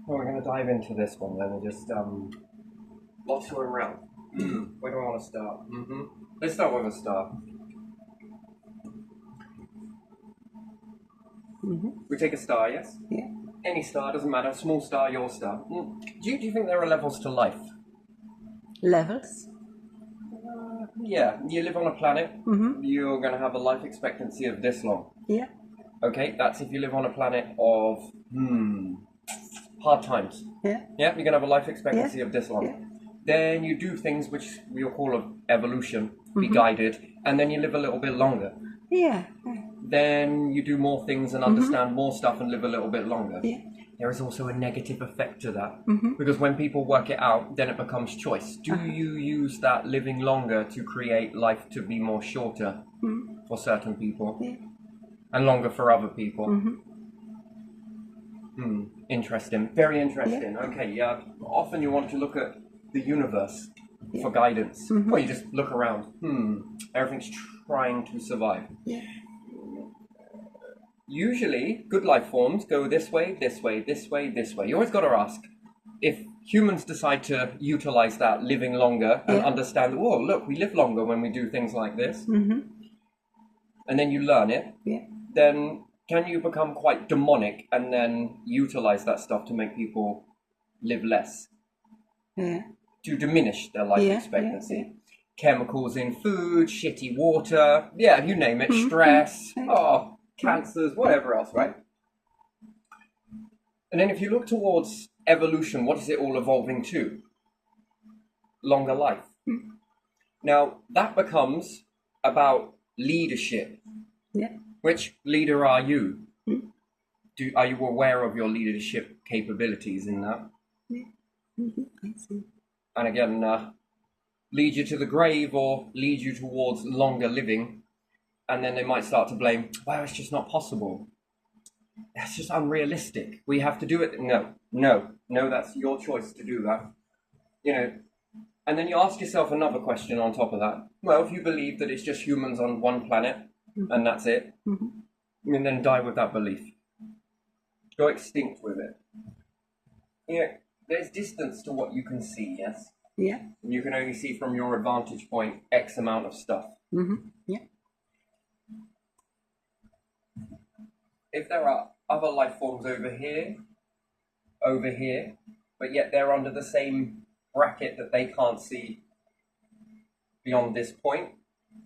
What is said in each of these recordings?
Well, we're going to dive into this one then and just what's your round? Where do I want to start? Let's start with a star. We take a star, yes? Yeah. Any star, doesn't matter. Small star, your star. Do you think there are levels to life? Levels? Yeah, you live on a planet. You're going to have a life expectancy of this long. Yeah. Okay, that's if you live on a planet of hard times. Yeah. Yeah, you're going to have a life expectancy of this long. Yeah. Then you do things which we'll call evolution, be guided, and then you live a little bit longer. Yeah. Then you do more things and understand more stuff and live a little bit longer. Yeah. There is also a negative effect to that, because when people work it out, then it becomes choice. Do you use that living longer to create life to be more shorter for certain people and longer for other people? Interesting. Very interesting. Yeah. Okay, yeah. Often you want to look at the universe for guidance. Well, you just look around. Everything's trying to survive. Yeah. Usually, good life forms go this way, this way, this way, this way. You always got to ask, if humans decide to utilize that living longer and understand, oh, look, we live longer when we do things like this, and then you learn it, then can you become quite demonic and then utilize that stuff to make people live less? Yeah. To diminish their life expectancy. Chemicals in food, shitty water, you name it, stress, cancers, whatever else, right? And then if you look towards evolution, what is it all evolving to? Longer life. Now, that becomes about leadership. Yeah. Which leader are you? Are you aware of your leadership capabilities in that? I see. And again, lead you to the grave or lead you towards longer living, and then they might start to blame, well, it's just not possible. That's just unrealistic. We have to do it. No, that's your choice to do that. And then you ask yourself another question on top of that. Well, if you believe that it's just humans on one planet and that's it, and then die with that belief. Go extinct with it. There's distance to what you can see, yes? Yeah. You can only see from your advantage point X amount of stuff. Yeah. If there are other life forms over here, but yet they're under the same bracket that they can't see beyond this point,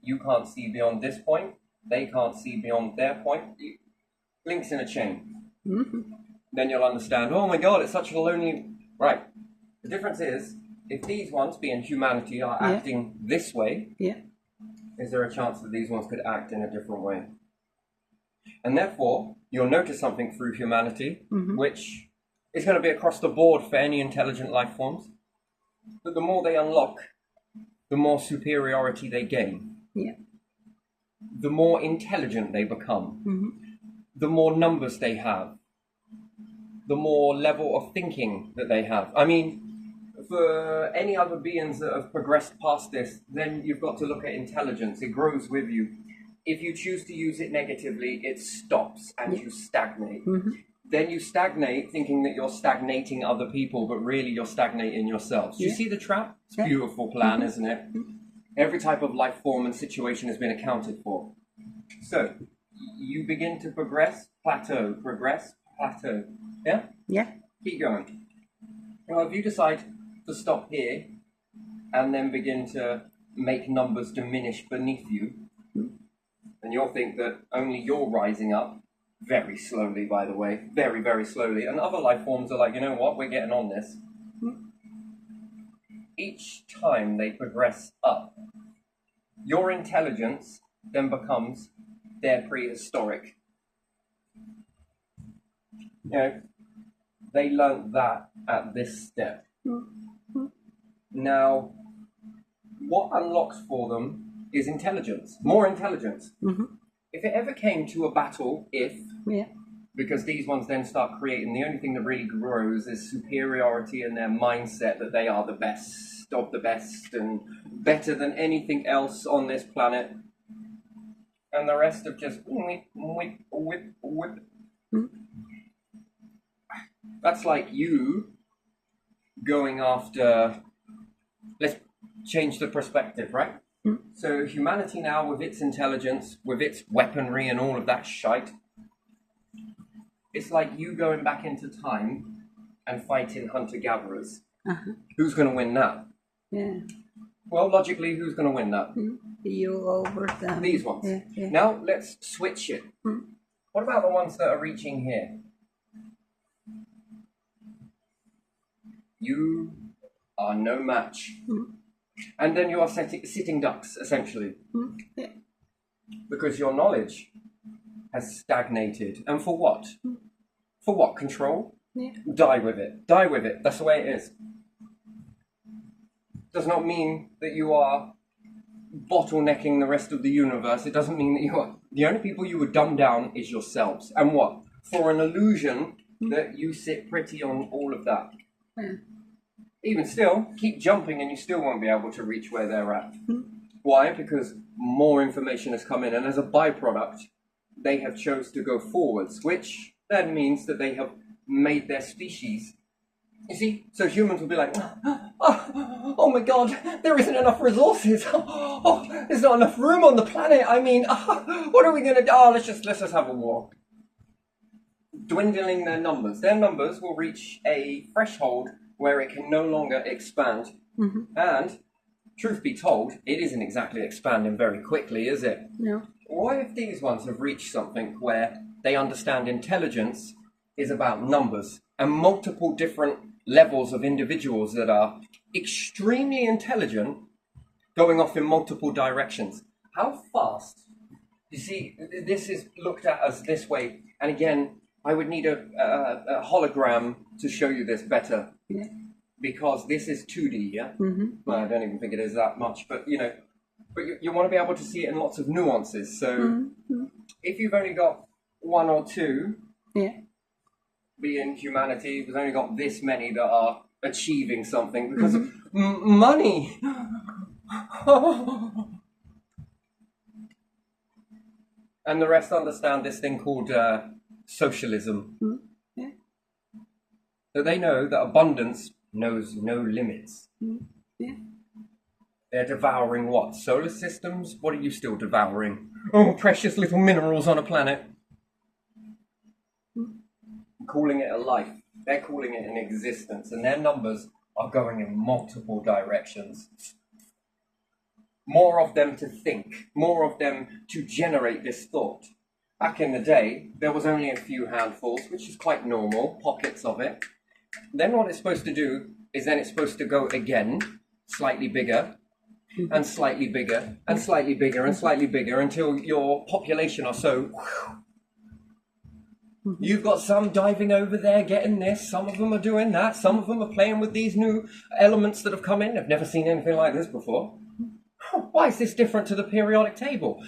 you can't see beyond this point, they can't see beyond their point, links in a chain. Then you'll understand, oh my God, it's such a lonely... Right. The difference is, if these ones, being humanity, are acting this way, is there a chance that these ones could act in a different way? And therefore, you'll notice something through humanity, which is going to be across the board for any intelligent life forms. But the more they unlock, the more superiority they gain. Yeah. The more intelligent they become. The more numbers they have. The more level of thinking that they have. I mean, for any other beings that have progressed past this, then you've got to look at intelligence. It grows with you. If you choose to use it negatively, it stops and you stagnate. Then you stagnate thinking that you're stagnating other people, but really you're stagnating yourselves. Do you see the trap? It's a beautiful plan, isn't it? Every type of life form and situation has been accounted for. So, you begin to progress, plateau, progress, plateau. Yeah? Yeah. Keep going. Well, if you decide to stop here and then begin to make numbers diminish beneath you, then you'll think that only you're rising up, very slowly, by the way, very, very slowly. And other life forms are like, you know what, we're getting on this. Each time they progress up, your intelligence then becomes their prehistoric. They learnt that at this step. Now, what unlocks for them is intelligence, more intelligence. If it ever came to a battle, because these ones then start creating, the only thing that really grows is superiority in their mindset that they are the best of the best and better than anything else on this planet. And the rest of just whip. That's like you going after, let's change the perspective, right? So humanity now, with its intelligence, with its weaponry and all of that shite, it's like you going back into time and fighting hunter-gatherers. Who's going to win that? Yeah. Well, logically, who's going to win that? You over them. These ones. Yeah, yeah. Now, let's switch it. What about the ones that are reaching here? You are no match. And then you are sitting ducks, essentially. Yeah. Because your knowledge has stagnated. And for what? For what? Control? Yeah. Die with it. Die with it. That's the way it is. Does not mean that you are bottlenecking the rest of the universe. It doesn't mean that you are... The only people you would dumb down is yourselves. And what? For an illusion that you sit pretty on all of that. Yeah. Even still, keep jumping and you still won't be able to reach where they're at. Why? Because more information has come in, and as a byproduct, they have chose to go forwards, which then means that they have made their species. You see, so humans will be like, oh my god, there isn't enough resources. There's not enough room on the planet. I mean, what are we going to do? Let's just have a war. Dwindling their numbers. Their numbers will reach a threshold where it can no longer expand. And, truth be told, it isn't exactly expanding very quickly, is it? No. What if these ones have reached something where they understand intelligence is about numbers and multiple different levels of individuals that are extremely intelligent going off in multiple directions? How fast? You see, this is looked at as this way. And again, I would need a hologram to show you this better. Yeah. Because this is 2D, yeah? Well, I don't even think it is that much, but you know, but you want to be able to see it in lots of nuances. So if you've only got one or two, being humanity, we've only got this many that are achieving something because of money. And the rest understand this thing called socialism. That they know that abundance knows no limits. They're devouring what? Solar systems? What are you still devouring? Oh, precious little minerals on a planet. Calling it a life. They're calling it an existence, and their numbers are going in multiple directions. More of them to think, more of them to generate this thought. Back in the day, there was only a few handfuls, which is quite normal, pockets of it. Then what it's supposed to do is then it's supposed to go again, slightly bigger, and slightly bigger, and slightly bigger, and slightly bigger, until your population are so... You've got some diving over there getting this, some of them are doing that, some of them are playing with these new elements that have come in. I've never seen anything like this before. Why is this different to the periodic table?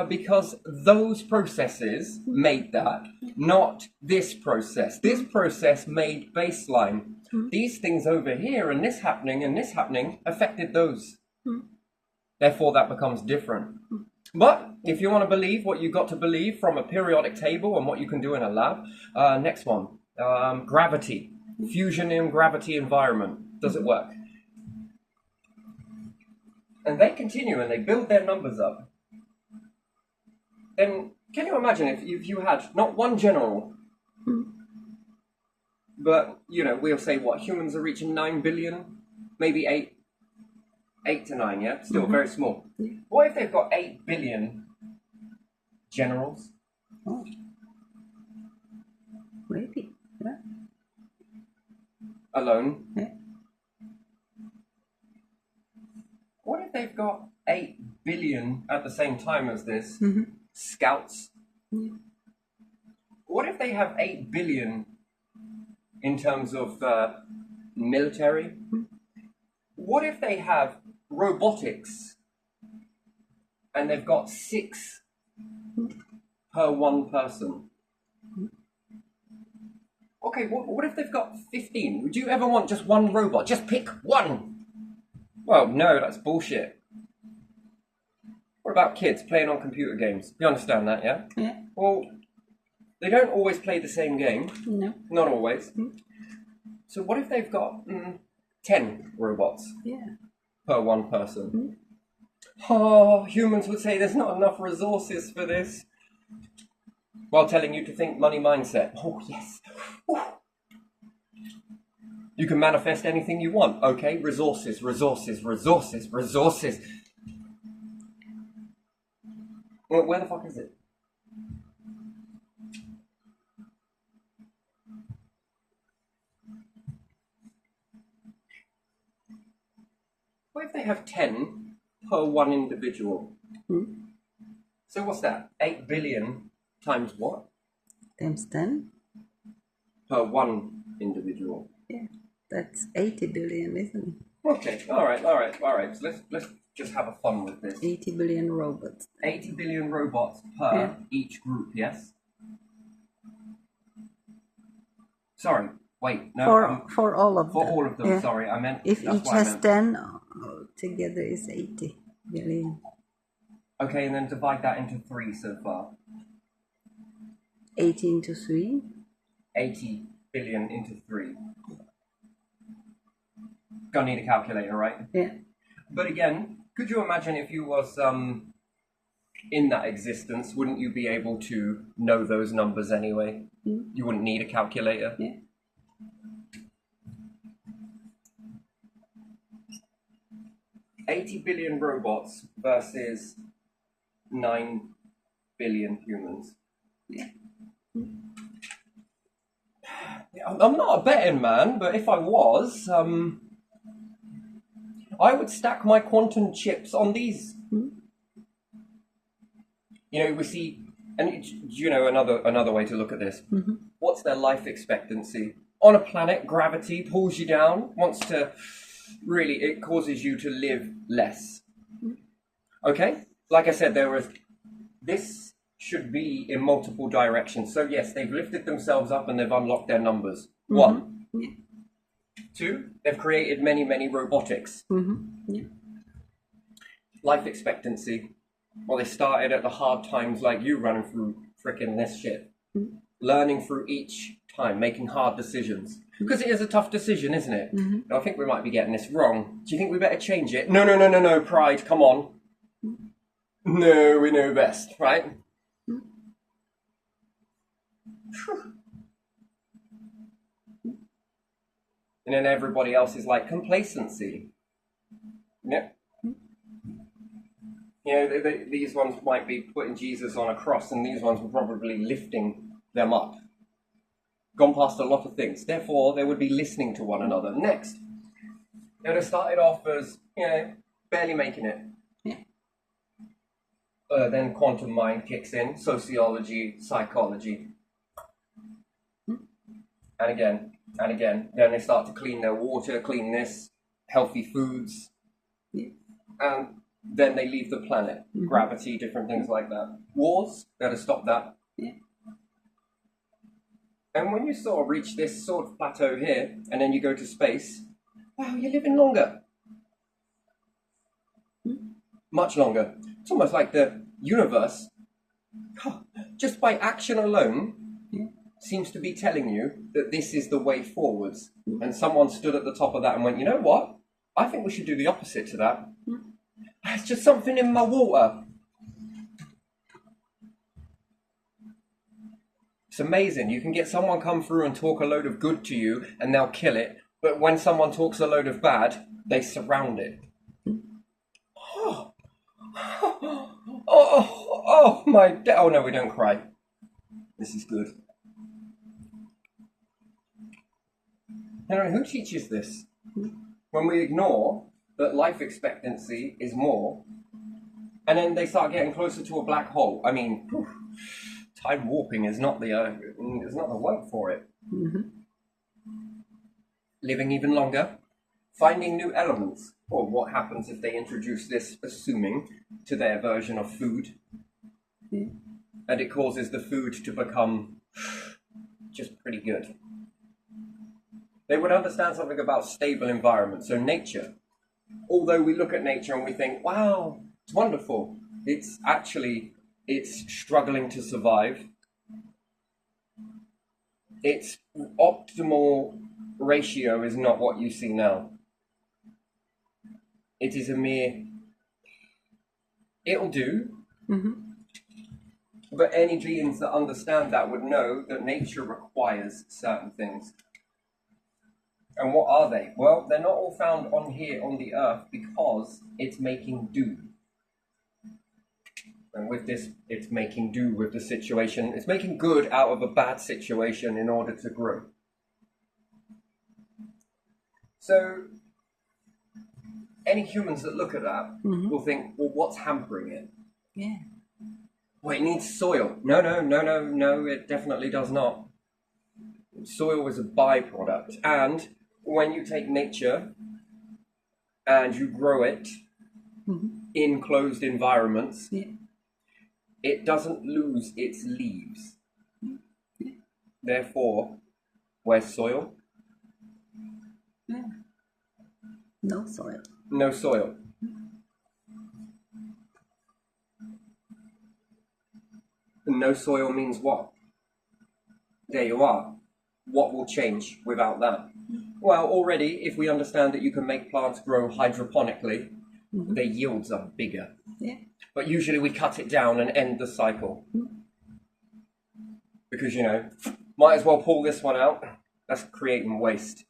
Because those processes made that, not this process. This process made baseline. These things over here and this happening affected those. Therefore, that becomes different. But if you want to believe what you got to believe from a periodic table and what you can do in a lab, next one, gravity, fusion in gravity environment. Does it work? And they continue and they build their numbers up. Then can you imagine if you had not one general, but, you know, we'll say what, humans are reaching 9 billion, maybe 8 to 9, yeah? Still very small. What if they've got 8 billion generals? Oh. Maybe. Yeah. Alone? Yeah. What if they've got 8 billion at the same time as this scouts? What if they have 8 billion in terms of military? What if they have robotics and they've got 6 per one person? Okay, what if they've got 15? Would you ever want just one robot? Just pick one! Well, no, that's bullshit. What about kids playing on computer games? You understand that, yeah? Yeah. Well, they don't always play the same game. No. Not always. So what if they've got 10 robots Yeah. per one person? Oh, humans would say there's not enough resources for this. While telling you to think money mindset. Oh, yes. Whew. You can manifest anything you want. Okay, resources, resources, resources, resources. Well, where the fuck is it? What if they have 10 per one individual? So what's that? 8 billion times what? Times 10? Per one individual. Yeah. That's 80 billion, isn't it? Okay, all right. So let's just have a fun with this. 80 billion robots. 80 billion robots per each group, yes? Sorry, wait, no. For all of them. For all of them, Yeah. sorry, I meant... If that's each what I has meant. 10, together is 80 billion. Okay, and then divide that into 3 so far. 80 into 3. 80 billion into 3. Gonna need a calculator, right? Yeah. But again, could you imagine if you was in that existence, wouldn't you be able to know those numbers anyway? You wouldn't need a calculator. Yeah. $80 billion robots versus 9 billion humans. Yeah. I'm not a betting man, but if I was, I would stack my quantum chips on these. You know, we see, and you know, another way to look at this. What's their life expectancy? On a planet, gravity pulls you down, wants to, really, it causes you to live less. Okay? Like I said, this should be in multiple directions. So yes, they've lifted themselves up and they've unlocked their numbers. 1. Yeah. 2, they've created many, many robotics. Yeah. Life expectancy. Well, they started at the hard times like you running through frickin' this shit. Learning through each time, making hard decisions. Because it is a tough decision, isn't it? I think we might be getting this wrong. Do you think we better change it? No, pride, come on. No, we know best, right? And then everybody else is like complacency. Yep. You know, these ones might be putting Jesus on a cross, and these ones were probably lifting them up. Gone past a lot of things. Therefore, they would be listening to one another. Next, they would have started off as, you know, barely making it. Yeah. Then quantum mind kicks in, sociology, psychology. And again. Then they start to clean their water, clean this, healthy foods. Yeah. And then they leave the planet. Gravity, different things like that. Wars, they had to stop that. Yeah. And when you sort of reach this sort of plateau here, and then you go to space, wow, you're living longer. Much longer. It's almost like the universe, just by action alone, seems to be telling you that this is the way forwards. And someone stood at the top of that and went, you know what? I think we should do the opposite to that. It's just something in my water. It's amazing. You can get someone come through and talk a load of good to you and they'll kill it. But when someone talks a load of bad, they surround it. Oh my... Oh no, we don't cry. This is good. Henry, who teaches this? When we ignore that life expectancy is more, and then they start getting closer to a black hole. I mean, time warping is not the word for it. Living even longer, finding new elements, or what happens if they introduce this, assuming, to their version of food, and it causes the food to become just pretty good. They would understand something about stable environments. So nature, although we look at nature and we think, wow, it's wonderful, it's struggling to survive. Its optimal ratio is not what you see now. It is a mere, it'll do. But any beings that understand that would know that nature requires certain things. And what are they? Well, they're not all found on here on the earth because it's making do. And with this, it's making do with the situation. It's making good out of a bad situation in order to grow. So, any humans that look at that will think, well, what's hampering it? Yeah. Well, it needs soil. No, it definitely does not. Soil is a byproduct. And when you take nature and you grow it in closed environments, it doesn't lose its leaves. Therefore, where's soil? No soil. No soil. And no soil means what? There you are. What will change without that? Well, already, if we understand that you can make plants grow hydroponically, their yields are bigger. Yeah. But usually we cut it down and end the cycle. Because, you know, might as well pull this one out. That's creating waste.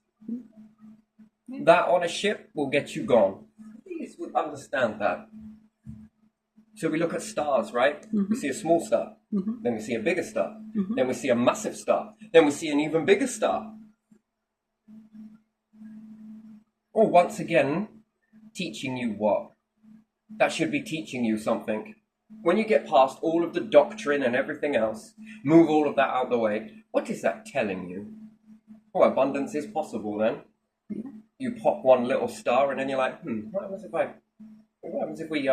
That on a ship will get you gone. Please would understand that. So we look at stars, right? We see a small star. Then we see a bigger star. Then we see a massive star. Then we see an even bigger star. Or once again, teaching you what? That should be teaching you something. When you get past all of the doctrine and everything else, move all of that out of the way, what is that telling you? Well, abundance is possible then. You pop one little star and then you're like, what happens if we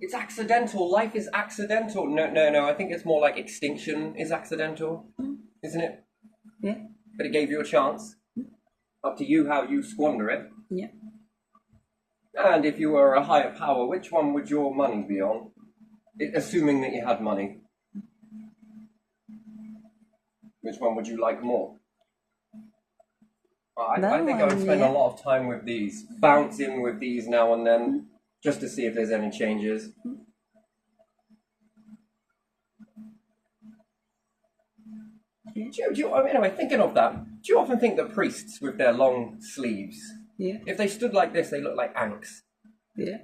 it's accidental. Life is accidental. No. I think it's more like extinction is accidental, isn't it? Yeah. But it gave you a chance. Up to you how you squander it. Yeah. And if you were a higher power, which one would your money be on? Assuming that you had money. Which one would you like more? I think I would spend a lot of time with these. Bounce in with these now and then. Just to see if there's any changes. Anyway, thinking of that, do you often think that priests with their long sleeves, if they stood like this, they look like Anks? Yeah.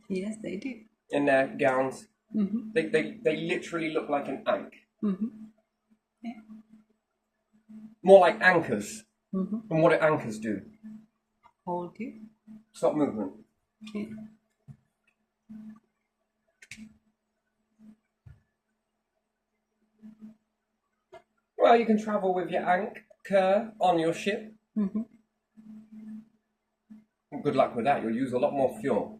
Yes, they do. In their gowns. They literally look like an Ank. Yeah. More like anchors. And what do anchors do? Hold you. Stop movement. Yeah. Well, you can travel with your anchor on your ship. Good luck with that. You'll use a lot more fuel.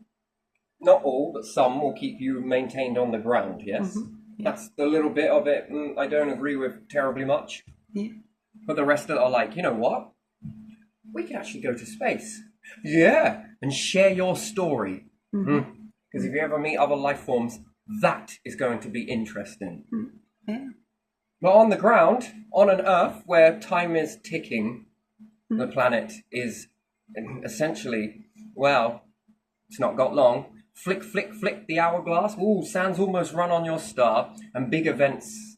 Not all, but some will keep you maintained on the ground, yes? That's the little bit of it I don't agree with terribly much. Yeah. But the rest of it are like, you know what? We could actually go to space. Yeah, and share your story. Because if you ever meet other life forms, that is going to be interesting. Yeah. But on the ground, on an Earth where time is ticking, the planet is essentially, well, it's not got long. Flick, flick, flick the hourglass. Ooh, sand's almost run on your star, and big events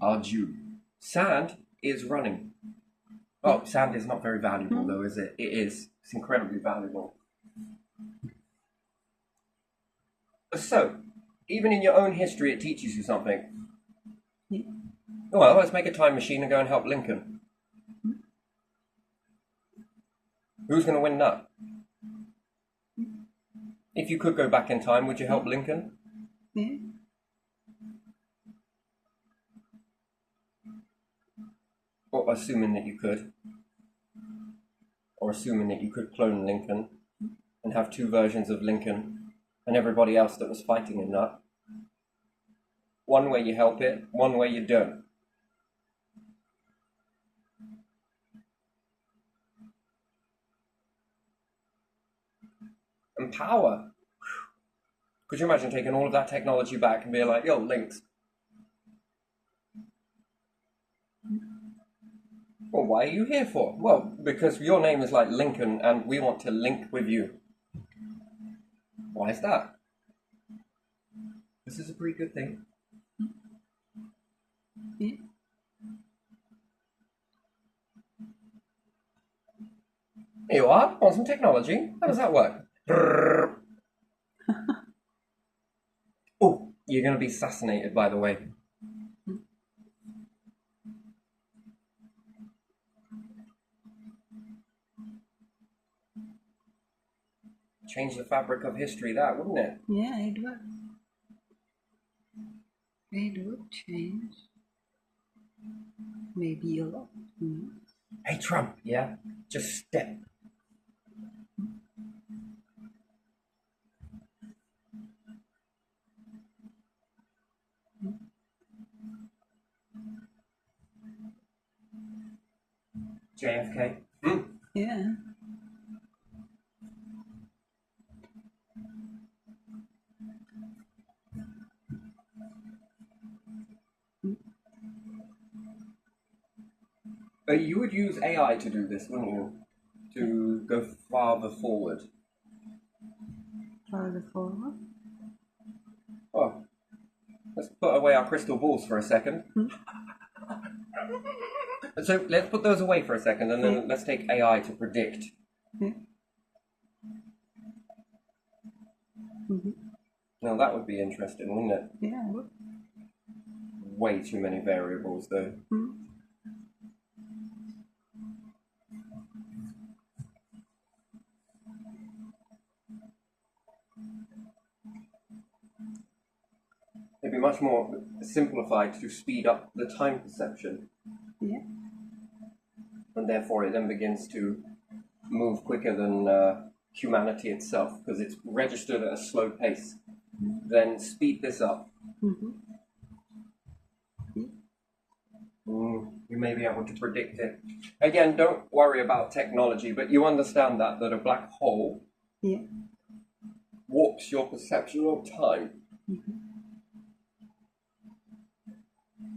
are due. Sand is running. Oh, sand is not very valuable, though, is it? It is. It's incredibly valuable. So, even in your own history, it teaches you something. Well, let's make a time machine and go and help Lincoln. Who's going to win that? If you could go back in time, would you help Lincoln? Yeah. Or assuming that you could. Or assuming that you could clone Lincoln and have two versions of Lincoln and everybody else that was fighting in that. One way you help it, one way you don't. And power. Could you imagine taking all of that technology back and being like, yo, links? Well, why are you here for? Well, because your name is like Lincoln and we want to link with you. Why is that? This is a pretty good thing. Yeah. Here you are, want some technology? How does that work? Oh, you're going to be assassinated, by the way. Change the fabric of history, that, wouldn't it? Yeah, it would. It would change. Maybe a lot. Hey, Trump, yeah? Just step. JFK? Yeah. You would use AI to do this, wouldn't you? To go farther forward. Farther forward. Oh, let's put away our crystal balls for a second. So let's put those away for a second and then let's take AI to predict. Now that would be interesting, wouldn't it? Yeah, it would. Way too many variables though. It'd be much more simplified to speed up the time perception. Yeah. And therefore it then begins to move quicker than humanity itself because it's registered at a slow pace. Then speed this up. You may be able to predict it. Again, don't worry about technology, but you understand that a black hole warps your perception of time.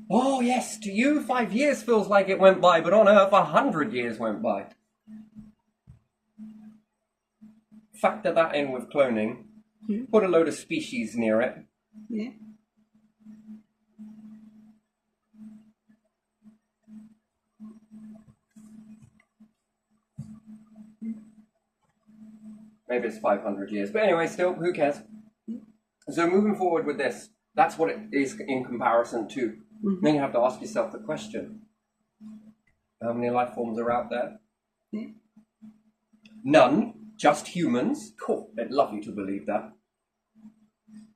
Oh yes, to you 5 years feels like it went by, but on Earth 100 years went by. Factor that in with cloning. Put a load of species near it. Yeah. Maybe it's 500 years, but anyway, still, who cares? So moving forward with this, that's what it is in comparison to. Then you have to ask yourself the question: how many life forms are out there? None. Just humans. Cool. I'd love you to believe that.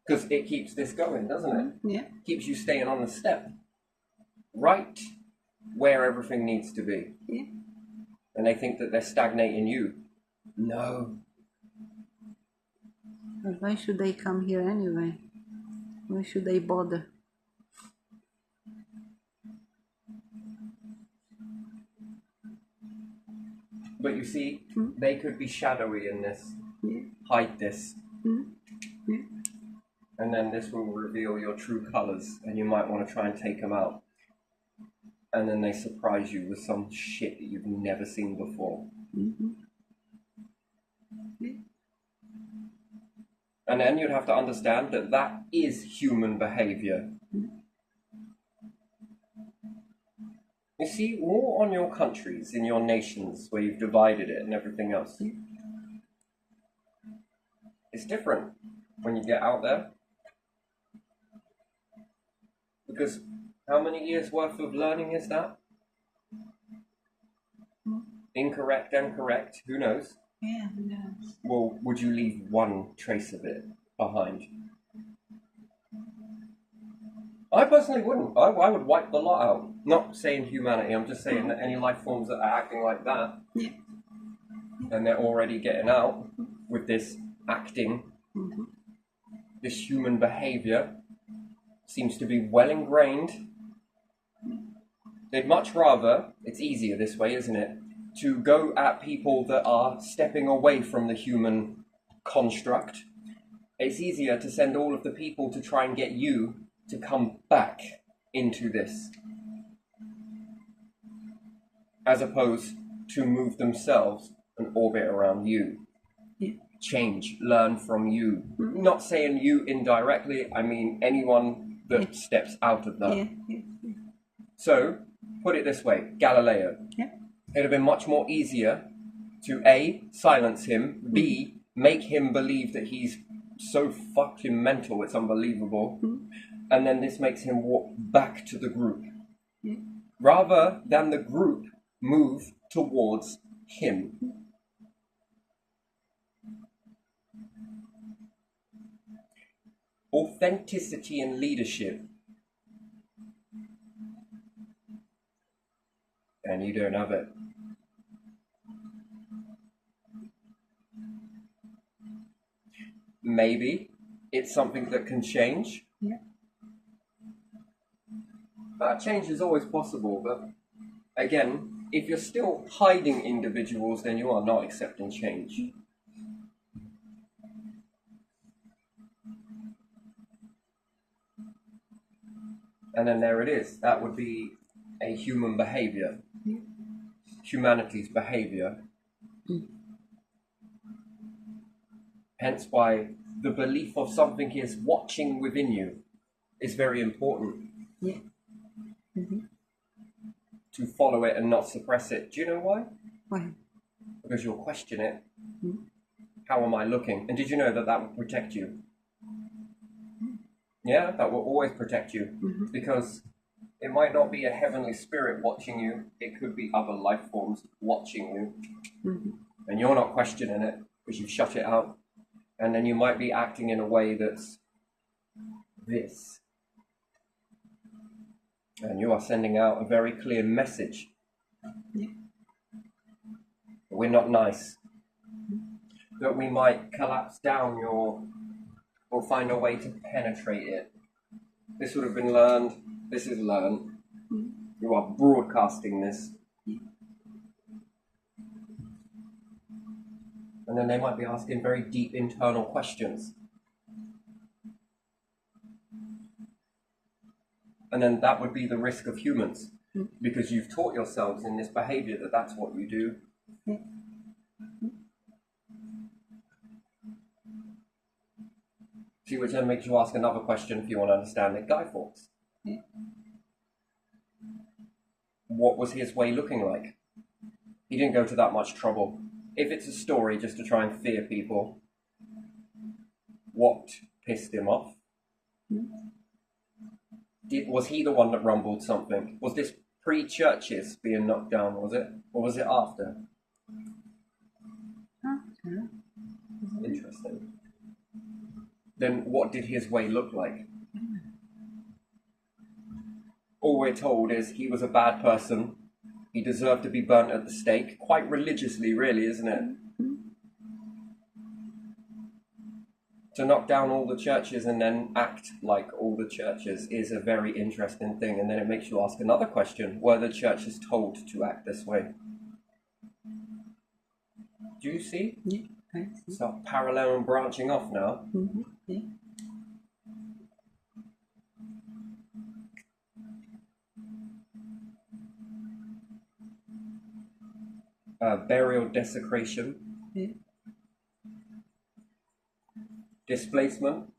Because it keeps this going, doesn't it? Yeah. Keeps you staying on the step. Right where everything needs to be. Yeah. And they think that they're stagnating you. No. But why should they come here anyway? Why should they bother? But you see, they could be shadowy in this. Hide this. And then this will reveal your true colours, and you might want to try and take them out. And then they surprise you with some shit that you've never seen before. And then you'd have to understand that that is human behaviour. You see, war on your countries, in your nations, where you've divided it and everything else. It's different when you get out there. Because how many years worth of learning is that? Incorrect and correct, who knows? Yeah, who knows? Well, would you leave one trace of it behind? I personally wouldn't. I would wipe the lot out. Not saying humanity, I'm just saying that any life forms that are acting like that, and they're already getting out with this acting, this human behaviour, seems to be well ingrained. They'd much rather, it's easier this way, isn't it, to go at people that are stepping away from the human construct it's easier to send all of the people to try and get you to come back into this, as opposed to move themselves and orbit around you. Yeah. Change, learn from you. Not saying you indirectly, I mean anyone that steps out of that. So, put it this way, Galileo. It'd have been much more easier to A, silence him, B, make him believe that he's so fucking mental, it's unbelievable, and then this makes him walk back to the group. Rather than the group move towards him. Authenticity and leadership. And you don't have it. Maybe it's something that can change. But change is always possible. But again, if you're still hiding individuals, then you are not accepting change. And then there it is. That would be a human behavior. Humanity's behavior. Hence why the belief of something is watching within you is very important. To follow it and not suppress it. Do you know why? Why? Because you'll question it. How am I looking? And did you know that that will protect you? Yeah, that will always protect you. Because it might not be a heavenly spirit watching you. It could be other life forms watching you. And you're not questioning it because you've shut it out. And then you might be acting in a way that's this. And you are sending out a very clear message. We're not nice. That we might collapse down or find a way to penetrate it. This would have been learned. This is learned. You are broadcasting this. And then they might be asking very deep internal questions. And then that would be the risk of humans. Because you've taught yourselves in this behavior that that's what you do. See, which then makes you ask another question if you want to understand it. Guy Fawkes. What was his way looking like? He didn't go to that much trouble. If it's a story just to try and fear people, what pissed him off? Was he the one that rumbled something? Was this pre-churches being knocked down, was it? Or was it after? Interesting. Then what did his way look like? All we're told is he was a bad person. He deserved to be burnt at the stake. Quite religiously, really, isn't it? To knock down all the churches and then act like all the churches is a very interesting thing. And then it makes you ask another question. Were the churches told to act this way? Do you see? Yeah, I see. Start parallel and branching off now. Yeah. Burial desecration. Yeah. Displacement.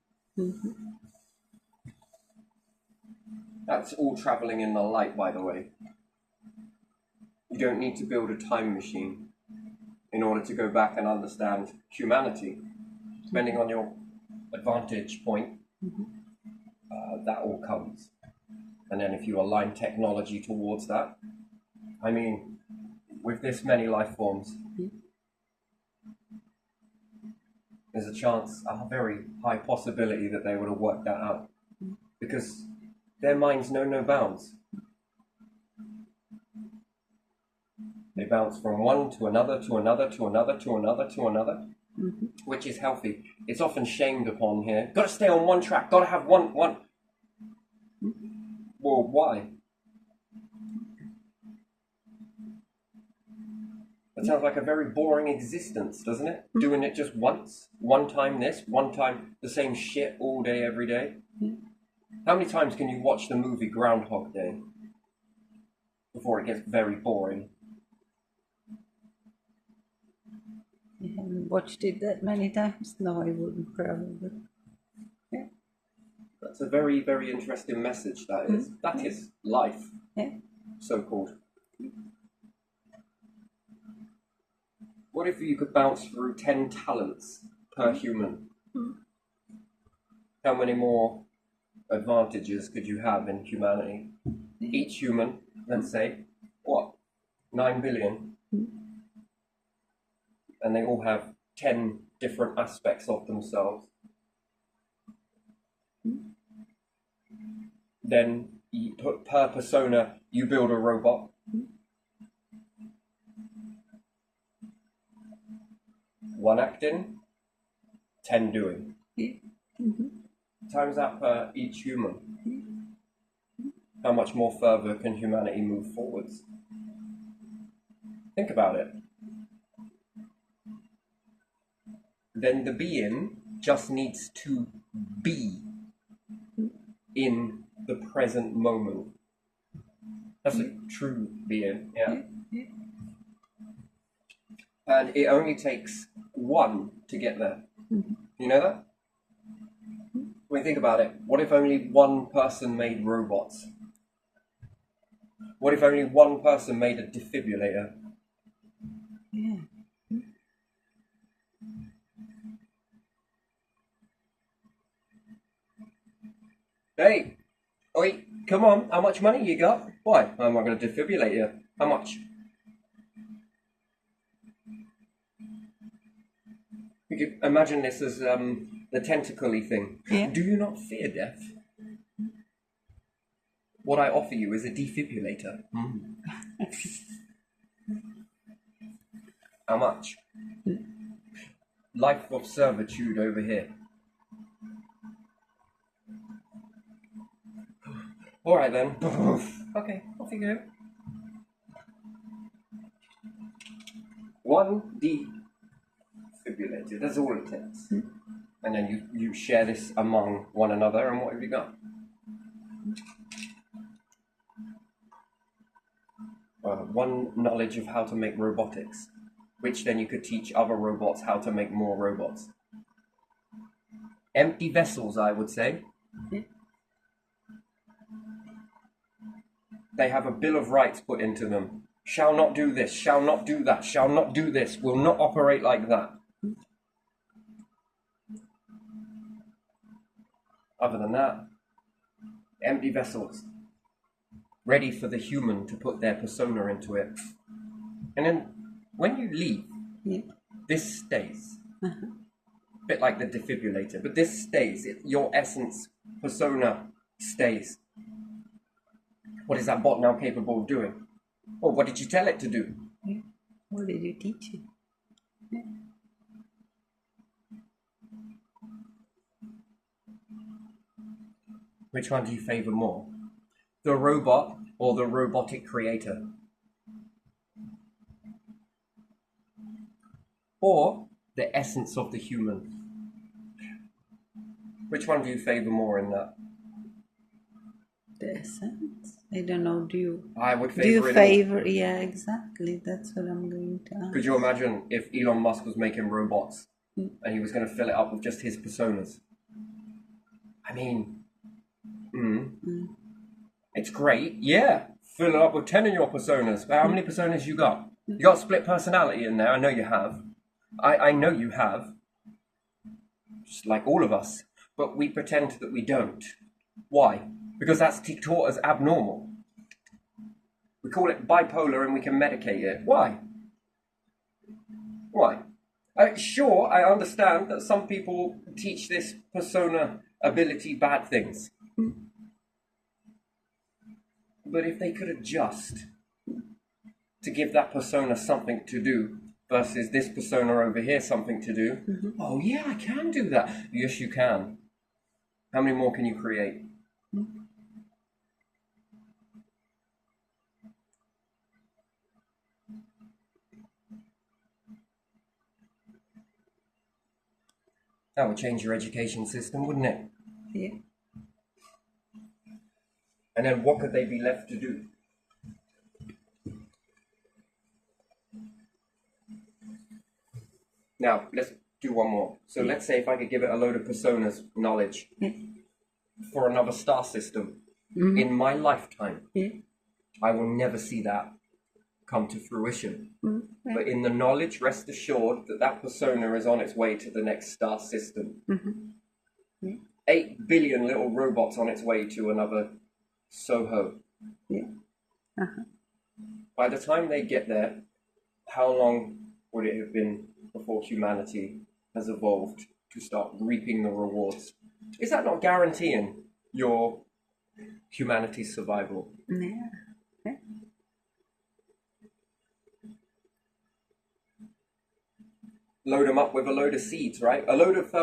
That's all traveling in the light, by the way. You don't need to build a time machine in order to go back and understand humanity. Depending on your advantage point, that all comes. And then if you align technology towards that, I mean, with this many life forms, there's a chance, a very high possibility that they would have worked that out. Because their minds know no bounds. They bounce from one to another, to another, to another, to another, to another, which is healthy. It's often shamed upon here. Got to stay on one track. Got to have one. Well, why? That sounds like a very boring existence, doesn't it? Doing it just once. One time this, one time the same shit all day, every day. How many times can you watch the movie Groundhog Day before it gets very boring? You haven't watched it that many times? No, I wouldn't probably. Yeah. That's a very, very interesting message, that is. That is life, Yeah. so-called. What if you could bounce through 10 talents per human? How many more advantages could you have in humanity? Each human, let's say, what? 9 billion? And they all have 10 different aspects of themselves. Then you put per persona, you build a robot. One acting, 10 doing. Times that per each human. How much more further can humanity move forwards? Think about it. Then the being just needs to be in the present moment. That's a true being, yeah. And it only takes one to get there. You know that? When you think about it, what if only one person made robots? What if only one person made a defibrillator? Yeah. Hey, oi, come on, how much money you got? Why? I'm not going to defibrillate you. How much? You could imagine this as the tentacle-y thing. Yeah. Do you not fear death? What I offer you is a defibrillator. How much? Life of servitude over here. All right then. Okay, off you go. One defibrillator. That's all it takes. And then you share this among one another, and what have you got? One knowledge of how to make robotics, which then you could teach other robots how to make more robots. Empty vessels, I would say. They have a bill of rights put into them. Shall not do this, shall not do that, shall not do this, will not operate like that. Other than that, empty vessels, ready for the human to put their persona into it. And then when you leave, this stays. A bit like the defibrillator, but this stays. Your essence, persona, stays. What is that bot now capable of doing? Well, what did you tell it to do? What did you teach it? Which one do you favor more? The robot or the robotic creator? Or the essence of the human? Which one do you favor more in that? The essence? I don't know. I would favor do you it favor? Yeah, exactly. That's what I'm going to ask. Could you imagine if Elon Musk was making robots and he was going to fill it up with just his personas? I mean, it's great. Yeah, fill it up with 10 of your personas. But how many personas you got? You got split personality in there. I know you have. I know you have. Just like all of us. But we pretend that we don't. Why? Because that's taught as abnormal. We call it bipolar and we can medicate it. Why? Why? Sure, I understand that some people teach this persona ability bad things. But if they could adjust to give that persona something to do versus this persona over here something to do, oh yeah, I can do that. Yes, you can. How many more can you create? That would change your education system, wouldn't it? Yeah. And then what could they be left to do? Now, let's do one more. So let's say if I could give it a load of personas knowledge Yeah. for another star system in my lifetime, Yeah. I will never see that come to fruition. Yeah. But in the knowledge, rest assured that that persona is on its way to the next star system. 8 billion little robots on its way to another Soho. Yeah. Uh-huh. By the time they get there, how long would it have been before humanity has evolved to start reaping the rewards? Is that not guaranteeing your humanity's survival? Yeah. Yeah. Load them up with a load of seeds, right? A load of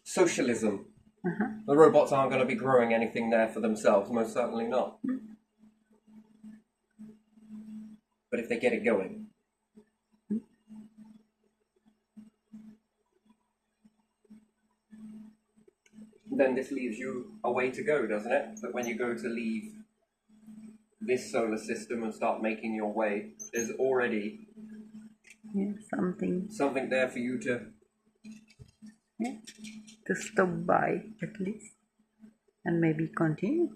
socialism. Uh-huh. The robots aren't going to be growing anything there for themselves, most certainly not. But if they get it going, then this leaves you a way to go, doesn't it? But when you go to leave this solar system and start making your way, there's already Yeah. something there for you to Yeah. To stop by at least, and maybe continue.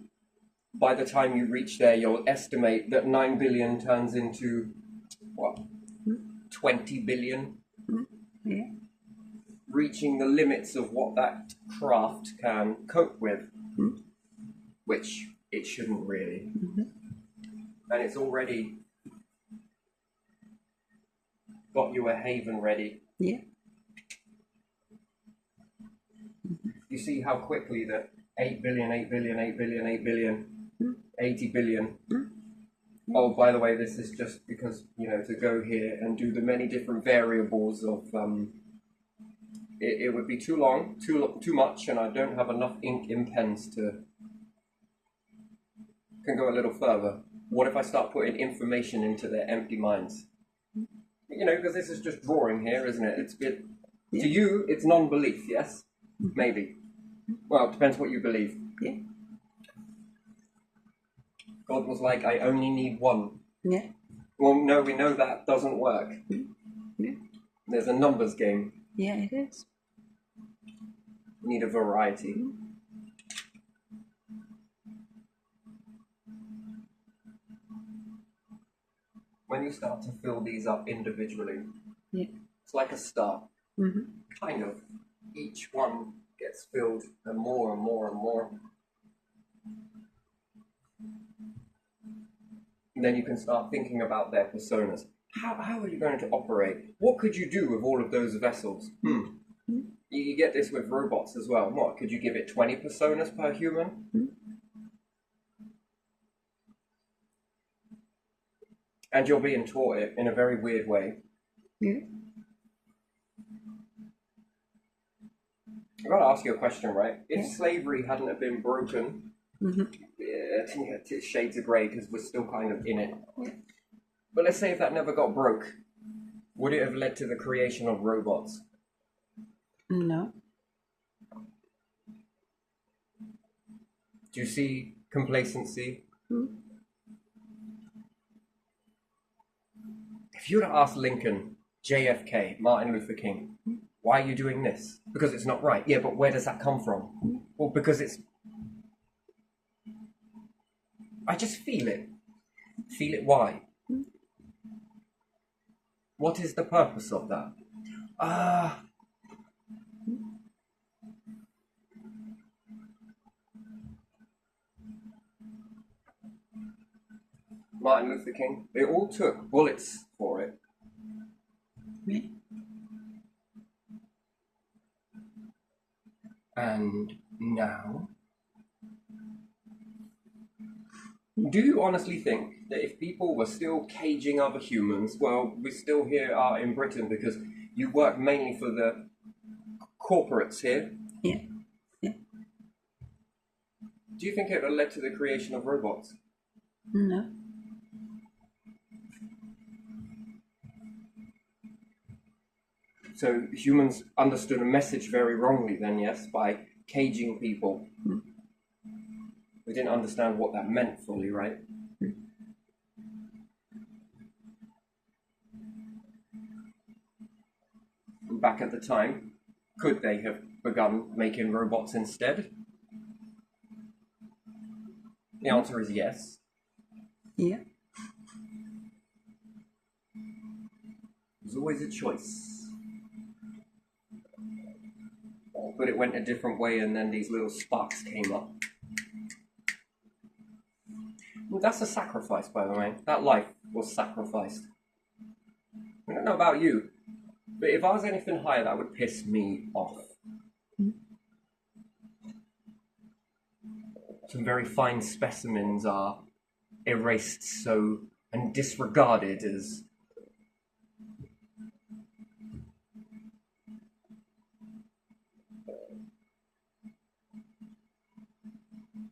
by the time you reach there, you'll estimate that 9 billion turns into, what, 20 billion? Yeah. Reaching the limits of what that craft can cope with, which it shouldn't really. And it's already got you a haven ready. Yeah. You see how quickly that 8 billion, 8 billion, 8 billion, 8 billion, 80 billion. Oh, by the way, this is just because, to go here and do the many different variables of, it would be too long, too much, and I don't have enough ink in pens to, can go a little further. What if I start putting information into their empty minds? Because this is just drawing here, isn't it? To you, it's non-belief, yes? Maybe. Well, it depends what you believe. Yeah. God was like, I only need one. Yeah. Well, no, we know that doesn't work. Yeah. There's a numbers game. Yeah, it is. We need a variety. When you start to fill these up individually, it's like a star. Kind of. Each one gets filled and more and more and more. And then you can start thinking about their personas. How are you going to operate? What could you do with all of those vessels? You get this with robots as well. What, could you give it 20 personas per human? And you're being taught it in a very weird way. Yeah. I've got to ask you a question, right? If slavery hadn't have been broken, it's shades of grey because we're still kind of in it. Yeah. But let's say if that never got broke, would it have led to the creation of robots? No. Do you see complacency? If you were to ask Lincoln, JFK, Martin Luther King, why are you doing this? Because it's not right. Yeah, but where does that come from? Well, because it's... I just feel it. Feel it why? What is the purpose of that? Martin Luther King, they all took bullets for it. Yeah. And now? Do you honestly think that if people were still caging other humans, well, we still here are in Britain because you work mainly for the corporates here? Yeah. Yeah. Do you think it would have led to the creation of robots? No. So humans understood a message very wrongly then, yes, by caging people. We didn't understand what that meant fully, right? Back at the time, could they have begun making robots instead? The answer is yes. Yeah. There's always a choice. But it went a different way, and then these little sparks came up. Well, that's a sacrifice, by the way. That life was sacrificed. I don't know about you, but if I was anything higher, that would piss me off. Some very fine specimens are erased so and disregarded as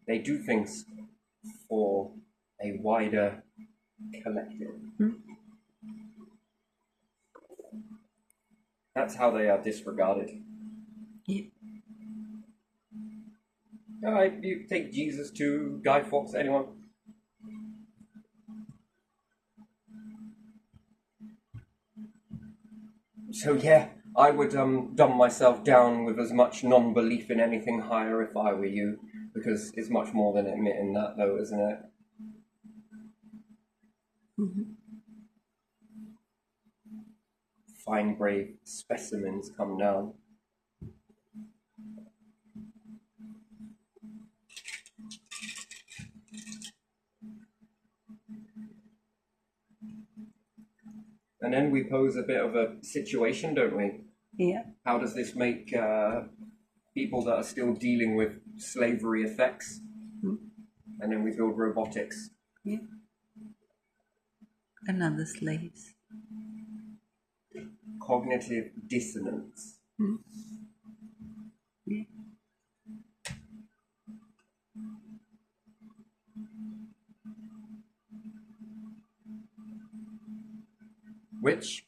they do things for a wider collective. That's how they are disregarded. Yeah. You take Jesus to Guy Fawkes, anyone? So yeah, I would dumb myself down with as much non-belief in anything higher if I were you, because it's much more than admitting that, though, isn't it? Fine grave specimens come down. And then we pose a bit of a situation, don't we? Yeah. How does this make people that are still dealing with slavery effects? And then we build robotics. Yeah. Another slaves. Cognitive dissonance. Yeah. Which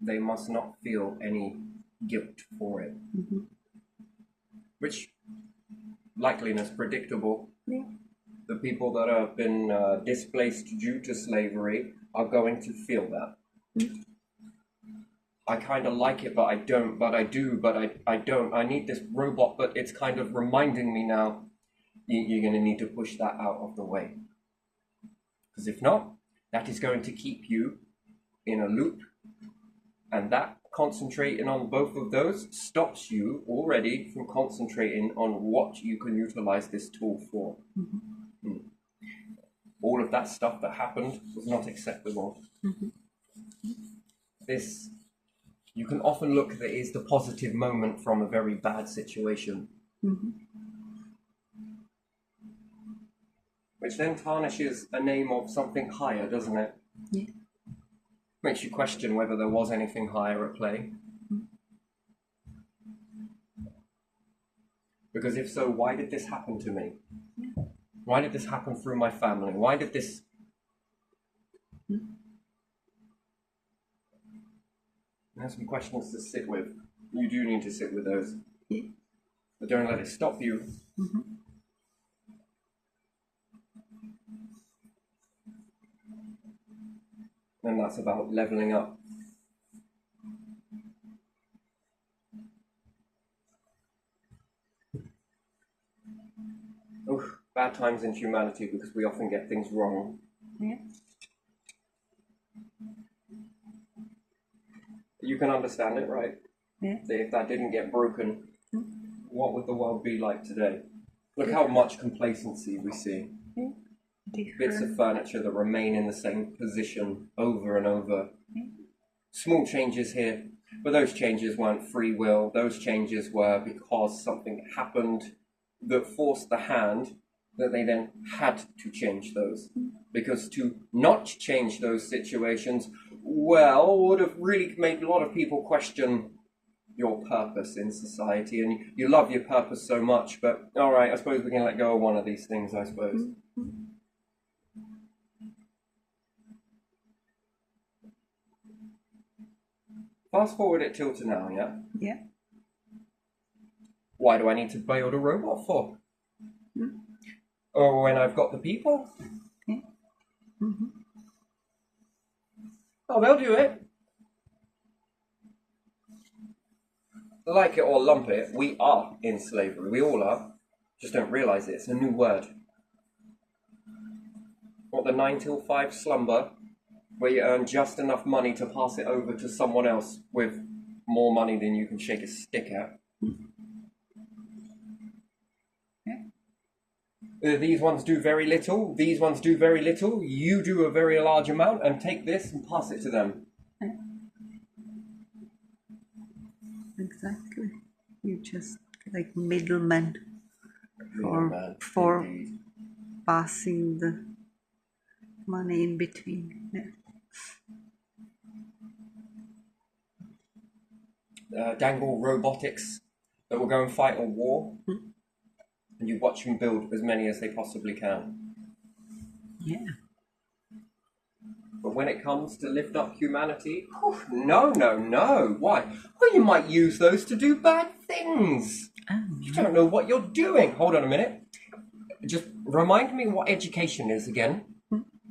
they must not feel any guilt for it. Which likeliness predictable. Yeah. The people that have been displaced due to slavery are going to feel that. I kind of like it, but I don't, but I do, but I don't. I need this robot, but it's kind of reminding me now. You're going to need to push that out of the way. Because if not, that is going to keep you in a loop. And that concentrating on both of those stops you already from concentrating on what you can utilize this tool for. All of that stuff that happened was not acceptable. This, you can often look that is the positive moment from a very bad situation. Which then tarnishes a name of something higher, doesn't it? Yeah. Makes you question whether there was anything higher at play. Because if so, why did this happen to me? Why did this happen through my family? Why did this... There's some questions to sit with. You do need to sit with those. Yeah. But don't let it stop you. And that's about leveling up. Oof, bad times in humanity because we often get things wrong. Yeah. You can understand it, right? Yeah. That if that didn't get broken, what would the world be like today? Look how much complacency we see. Yeah. Bits of furniture that remain in the same position over and over. Small changes here, but those changes weren't free will. Those changes were because something happened that forced the hand that they then had to change those. Because to not change those situations, well, would have really made a lot of people question your purpose in society. And you love your purpose so much, but all right, I suppose we can let go of one of these things, I suppose. Fast forward it till to now, yeah? Yeah. Why do I need to build a robot for? Mm. Or when I've got the people? Yeah. Mm-hmm. Oh, they'll do it. Like it or lump it, we are in slavery. We all are. Just don't realise it. It's a new word. What, the 9 till 5 slumber, where you earn just enough money to pass it over to someone else with more money than you can shake a stick at. Yeah. These ones do very little. These ones do very little. You do a very large amount and take this and pass it to them. Yeah. Exactly. You just like middlemen for Indeed. passing the money in between. Yeah. Dangle robotics that will go and fight a war, and you watch them build as many as they possibly can. Yeah. But when it comes to lift up humanity, no. Why? Well, you might use those to do bad things. You don't know what you're doing. Hold on a minute. Just remind me what education is again.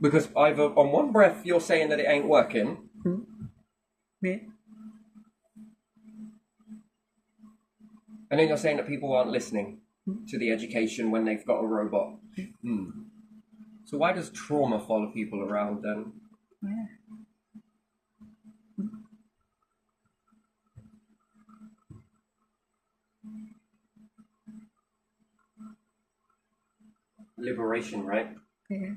Because either on one breath you're saying that it ain't working. Yeah. And then you're saying that people aren't listening to the education when they've got a robot. So why does trauma follow people around then? Yeah. Liberation, right? Yeah.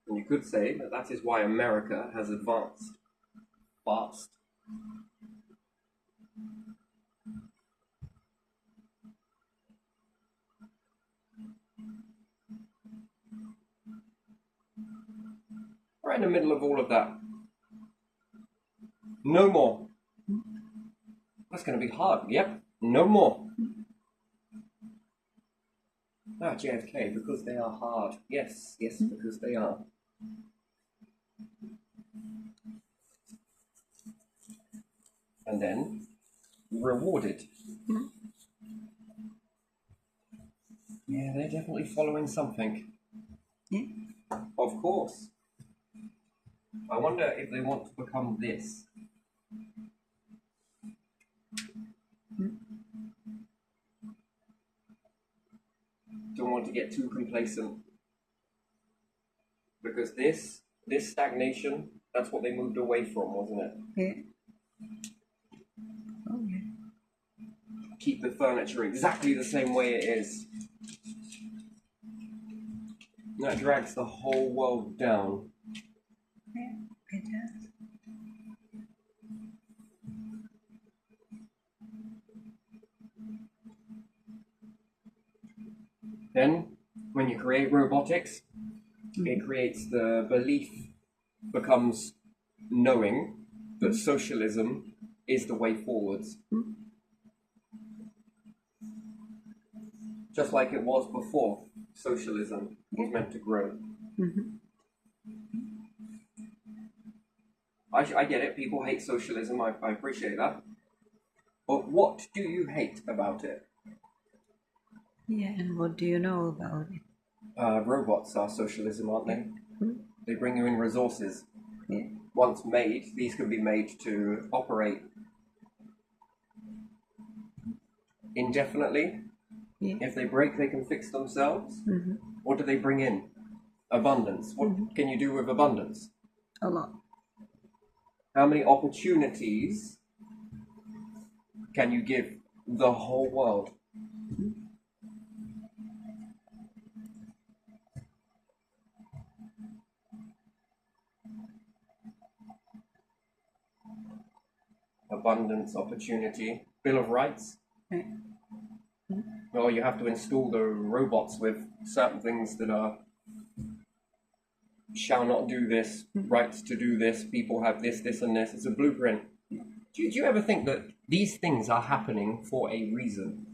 And you could say that that is why America has advanced fast. Right in the middle of all of that. No more. That's going to be hard. Yep. No more. JFK, because they are hard. Yes, because they are. And then rewarded. Yeah, they're definitely following something. Yeah. Of course. I wonder if they want to become this. Don't want to get too complacent. Because this stagnation, that's what they moved away from, wasn't it? Yeah. Oh yeah. Keep the furniture exactly the same way it is. That drags the whole world down. Yeah, it does. Then, when you create robotics, it creates the belief, becomes knowing that socialism is the way forwards. Just like it was before socialism was meant to grow. I get it, people hate socialism, I appreciate that. But what do you hate about it? Yeah, and what do you know about it? Robots are socialism, aren't they? They bring you in resources. Yeah. Once made, these can be made to operate indefinitely. Yeah. If they break, they can fix themselves. What do they bring in? Abundance. What can you do with abundance? A lot. How many opportunities can you give the whole world? Abundance, opportunity, Bill of Rights. Yeah. Well, you have to install the robots with certain things that are shall not do this, rights to do this, people have this, this and this. It's a blueprint. Do you ever think that these things are happening for a reason?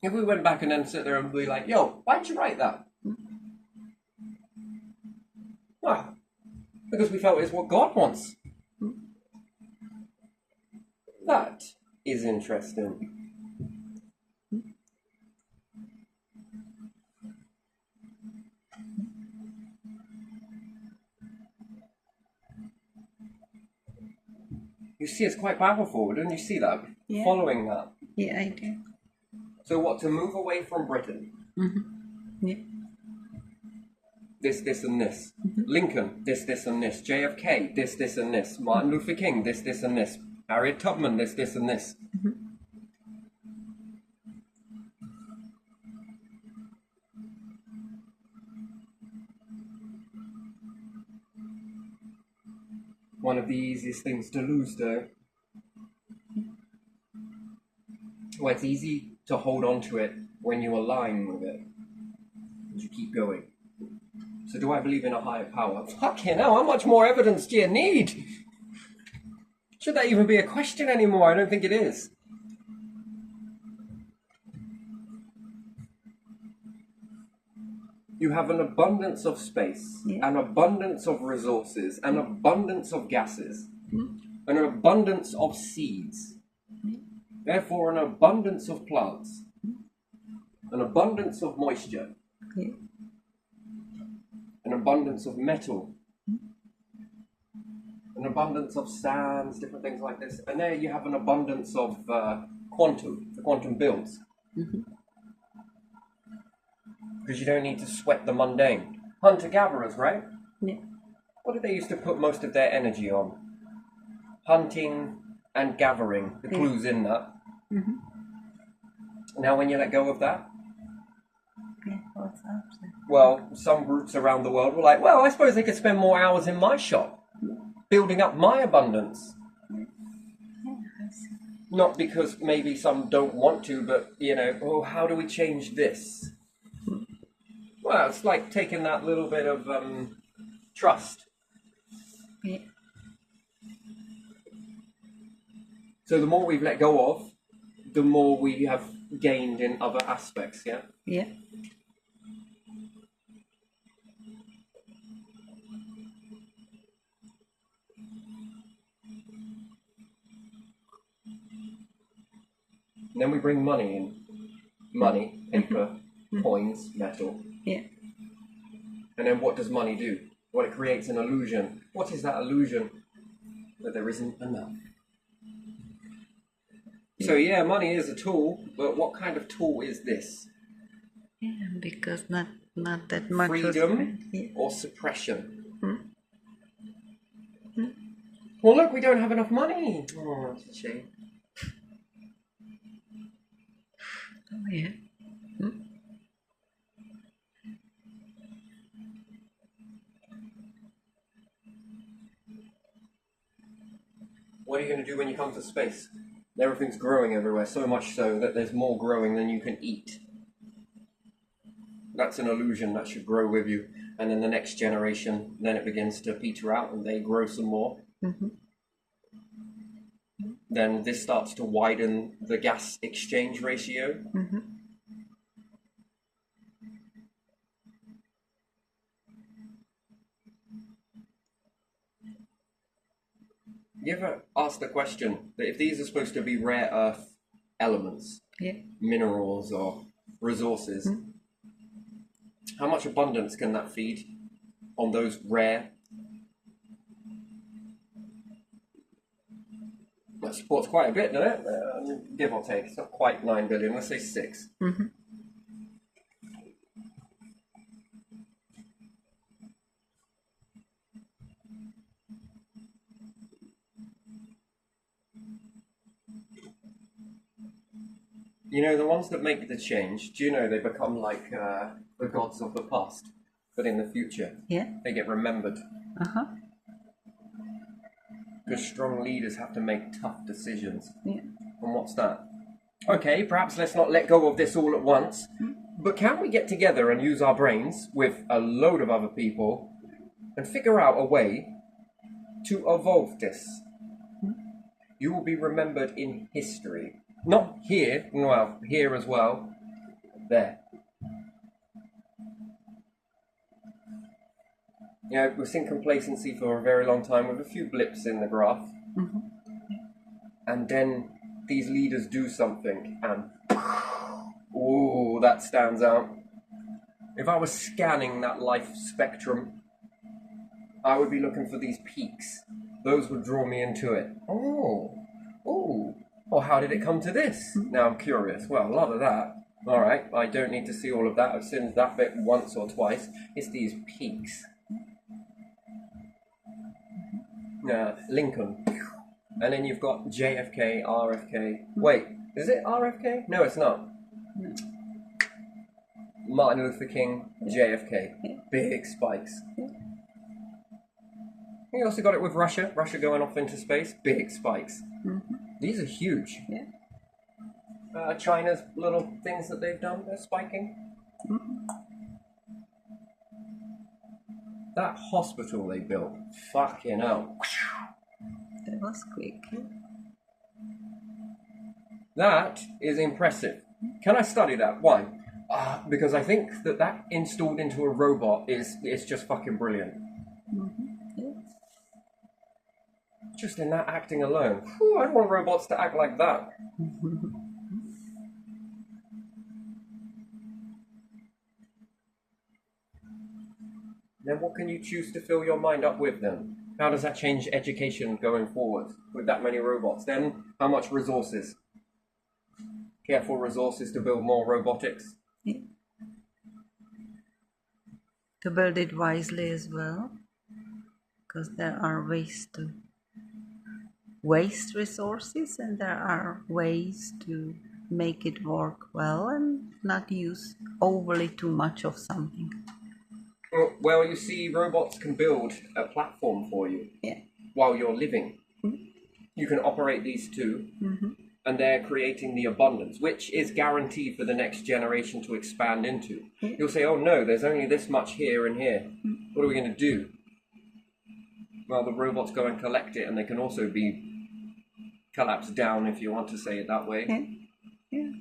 If we went back and then sit there and be like, yo, why'd you write that? Well, because we felt it's what God wants. That is interesting. You see, it's quite powerful, don't you see that? Yeah. Following that. Yeah, I do. So what, to move away from Britain? Yeah. This, and this. Lincoln, this, and this. JFK, this, and this. Martin Luther King, this, and this. Harriet Tubman, this, and this. One of the easiest things to lose, though. Well, it's easy to hold on to it when you align with it. And you keep going. So do I believe in a higher power? Fucking hell, how much more evidence do you need? Should that even be a question anymore? I don't think it is. You have an abundance of space, an abundance of resources, an abundance of gases, an abundance of seeds, therefore an abundance of plants, an abundance of moisture, an abundance of metal, an abundance of sands, different things like this. And there you have an abundance of the quantum builds. Because you don't need to sweat the mundane. Hunter-gatherers, right? Yeah. What did they used to put most of their energy on? Hunting and gathering, the clues in that. Now when you let go of that, What's up? well, some groups around the world were like, well, I suppose they could spend more hours in my shop, building up my abundance. Not because maybe some don't want to, but, oh, how do we change this? Well, it's like taking that little bit of trust. Yeah. So the more we've let go of, the more we have gained in other aspects, yeah? Yeah. And then we bring money in. Money, paper, coins, metal. Yeah. And then what does money do? Well, it creates an illusion. What is that illusion? That there isn't enough. So yeah, money is a tool, but what kind of tool is this? Yeah, because not that much. Freedom or suppression? Well, look, we don't have enough money. Oh, that's a shame. Oh, yeah. What are you going to do when you come to space? Everything's growing everywhere, so much so that there's more growing than you can eat. That's an illusion that should grow with you. And then the next generation, then it begins to peter out and they grow some more. Then this starts to widen the gas exchange ratio. You ever ask the question that if these are supposed to be rare earth elements, minerals or resources, how much abundance can that feed on those rare? That supports quite a bit, doesn't it? Give or take. It's not quite 9 billion, let's say 6. You know, the ones that make the change, do you know they become like the gods of the past, but in the future? Yeah. They get remembered. Because strong leaders have to make tough decisions. Yeah. And what's that? Okay, perhaps let's not let go of this all at once, but can we get together and use our brains with a load of other people and figure out a way to evolve this? You will be remembered in history. Not here, well, here as well, there. You know, we've seen complacency for a very long time with a few blips in the graph. Mm-hmm. And then these leaders do something and ooh, that stands out. If I was scanning that life spectrum, I would be looking for these peaks. Those would draw me into it. Oh, well, how did it come to this? Now I'm curious. Well, a lot of that. All right, I don't need to see all of that. I've seen that bit once or twice. It's these peaks. Lincoln. And then you've got JFK, RFK. Wait, is it RFK? No, it's not. No. Martin Luther King, JFK. Big spikes. You also got it with Russia. Russia going off into space. Big spikes. Mm-hmm. These are huge. Yeah. China's little things that they've done, they're spiking. Mm-hmm. That hospital they built, fucking hell. That was quick. That is impressive. Can I study that? Why? Because I think that installed into a robot is just fucking brilliant. Mm-hmm. Yeah. Just in that acting alone. Whew, I don't want robots to act like that. Then what can you choose to fill your mind up with then? How does that change education going forward with that many robots? Then how much resources? Careful resources to build more robotics. Yeah. To build it wisely as well, because there are ways to waste resources and there are ways to make it work well and not use overly too much of something. Well, you see, robots can build a platform for you while you're living. Mm-hmm. You can operate these two, Mm-hmm. and they're creating the abundance, which is guaranteed for the next generation to expand into. Yeah. You'll say, oh no, there's only this much here and here. What are we going to do? Well, the robots go and collect it, and they can also be collapsed down, if you want to say it that way. Yeah. Yeah.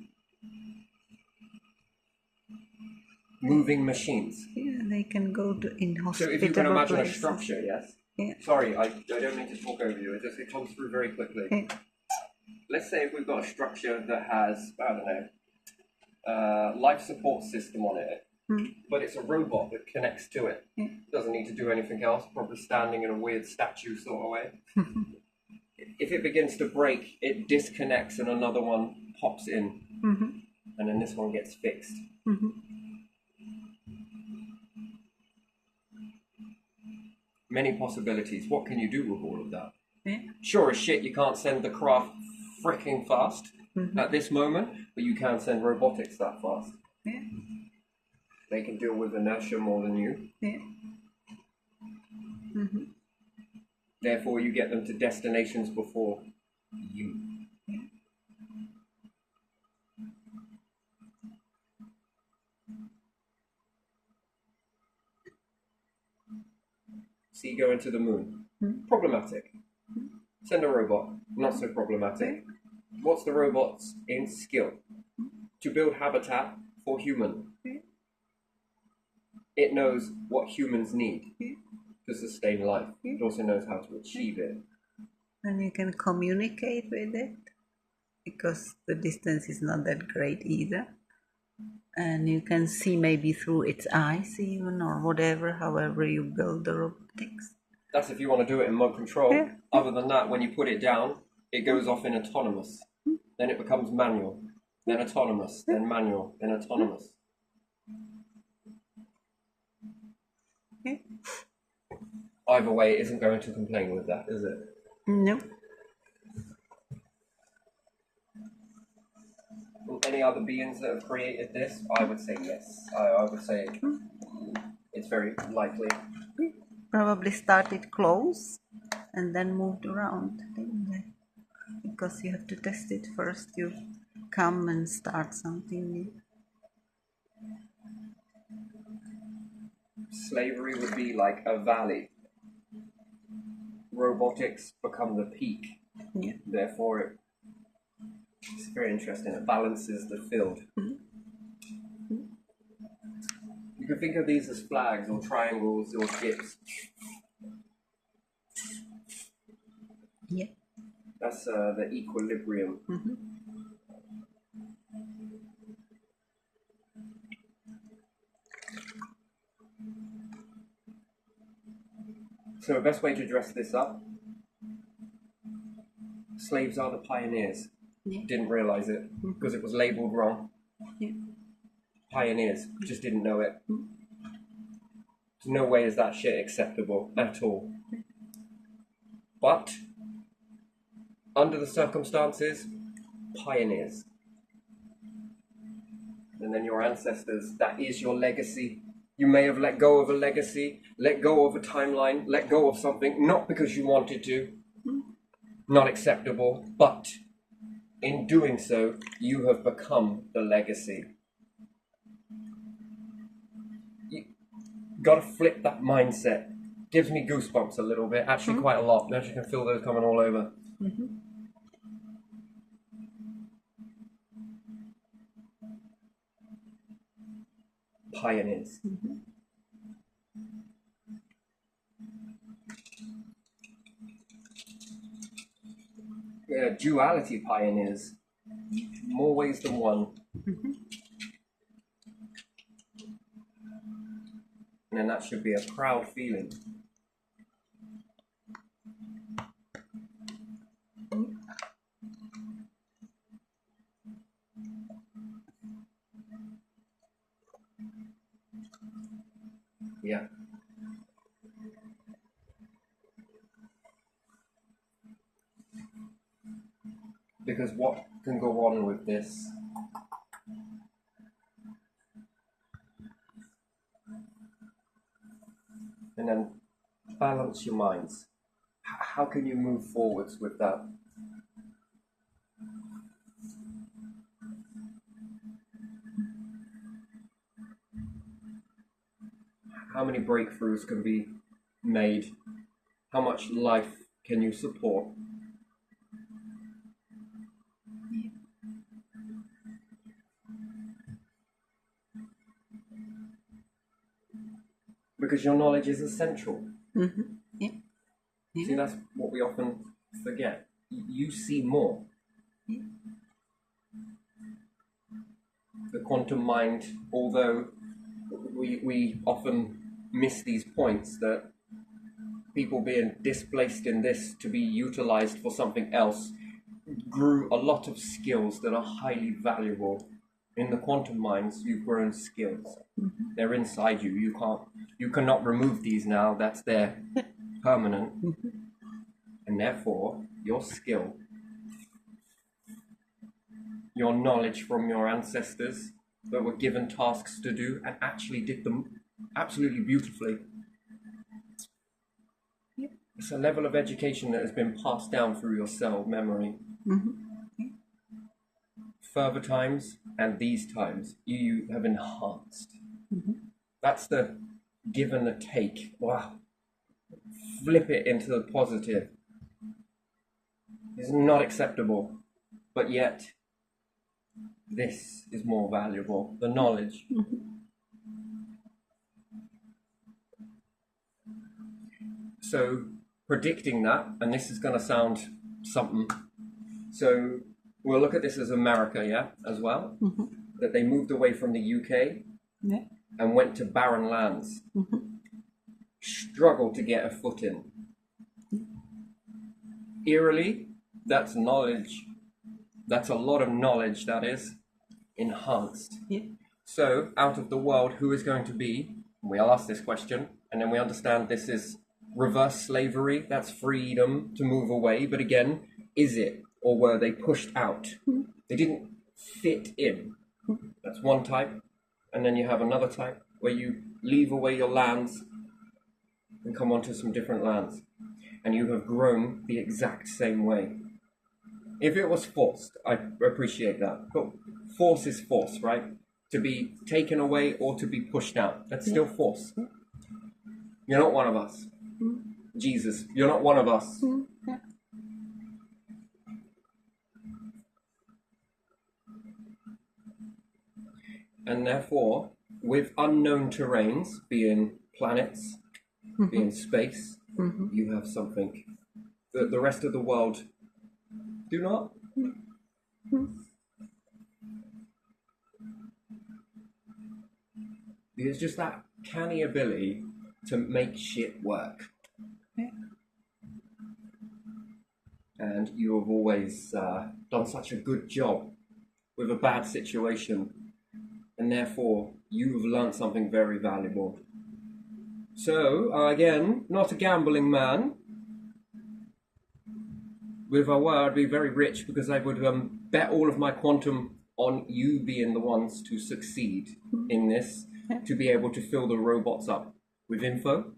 Moving machines. Yeah, they can go to inhospitable So if you can imagine places. a structure, yes? Yeah. Sorry, I don't mean to talk over you. It comes through very quickly. Yeah. Let's say if we've got a structure that has, I don't know, life support system on it, but it's a robot that connects to it. Doesn't need to do anything else, probably standing in a weird statue sort of way. If it begins to break, it disconnects and another one pops in, Mm-hmm. and then this one gets fixed. Mm-hmm. Many possibilities. What can you do with all of that? Yeah. Sure as shit, you can't send the craft freaking fast at this moment, but you can send robotics that fast. Yeah. They can deal with inertia more than you. Yeah. Mm-hmm. Therefore, you get them to destinations before you. See, go into the moon. Problematic. Send a robot. Not so problematic. What's the robot's in skill? To build habitat for human. It knows what humans need to sustain life. It also knows how to achieve it. And you can communicate with it because the distance is not that great either. And you can see maybe through its eyes even or whatever, however you build the robotics. That's if you want to do it in mode control. Yeah. Other than that, when you put it down, it goes off in autonomous. Then it becomes manual. Then autonomous. Then manual. Then autonomous. Yeah. Either way, it isn't going to complain with that, is it? No. Any other beings that have created this? I would say yes. I would say it's very likely. Probably started close and then moved around, didn't they? Because you have to test it first. You come and start something new. Slavery would be like a valley. Robotics become the peak. Yeah. Therefore, it's very interesting. It balances the field. can think of these as flags or triangles or dips. Yeah. That's the equilibrium. Mm-hmm. So the best way to dress this up, slaves are the pioneers. Yeah. Didn't realize it because it was labeled wrong. Yeah. Pioneers just didn't know it. No way is that shit acceptable at all. But under the circumstances, pioneers. And then your ancestors, that is your legacy. You may have let go of a legacy, let go of a timeline, let go of something, not because you wanted to, not acceptable, but in doing so, you have become the legacy. You gotta flip that mindset. Gives me goosebumps a little bit, actually quite a lot. Actually can feel those coming all over. Mm-hmm. Pioneers. Mm-hmm. Yeah, duality pioneers. More ways than one. Mm-hmm. And then that should be a proud feeling. Yeah. Because what can go on with this? And then balance your minds. How can you move forwards with that? How many breakthroughs can be made? How much life can you support? Because your knowledge is essential. Mm-hmm. Yeah. Yeah. See, that's what we often forget. You see more. Yeah. The quantum mind, although we often miss these points, that people being displaced in this to be utilized for something else grew a lot of skills that are highly valuable. In the quantum minds, you've grown skills. Mm-hmm. They're inside you. You cannot remove these now. That's there, permanent. Mm-hmm. And therefore, your skill, your knowledge from your ancestors that were given tasks to do and actually did them absolutely beautifully. Yep. It's a level of education that has been passed down through your cell memory. Mm-hmm. Further times and these times, you have enhanced. Mm-hmm. That's the give and the take. Wow. Flip it into the positive. It's not acceptable, but yet this is more valuable. The knowledge. Mm-hmm. So predicting that, and this is going to sound something. So we'll look at this as America, yeah, as well. Mm-hmm. That they moved away from the UK Yeah. and went to barren lands. Mm-hmm. Struggled to get a foot in. Eerily, that's knowledge. That's a lot of knowledge that is enhanced. Yeah. So, out of the world, who is going to be? We'll ask this question, and then we understand this is reverse slavery. That's freedom to move away. But again, is it? Or were they pushed out? They didn't fit in. That's one type. And then you have another type where you leave away your lands and come onto some different lands. And you have grown the exact same way. If it was forced, I appreciate that. But force is force, right? To be taken away or to be pushed out. That's still force. You're not one of us. Jesus, you're not one of us. Yeah. And therefore, with unknown terrains, being planets, being space, you have something that the rest of the world do not. There's just that canny ability to make shit work. Yeah. And you have always done such a good job with a bad situation, and therefore you've learned something very valuable. So, again, not a gambling man. With a word, I'd be very rich because I would bet all of my quantum on you being the ones to succeed in this, to be able to fill the robots up with info,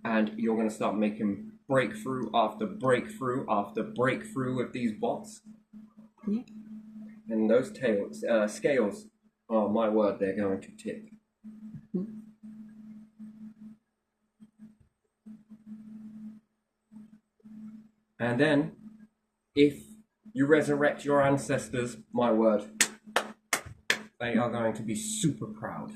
and you're going to start making breakthrough after breakthrough after breakthrough with these bots. Yeah. And those scales, oh my word, they're going to tip. And then, if you resurrect your ancestors, my word, they are going to be super proud.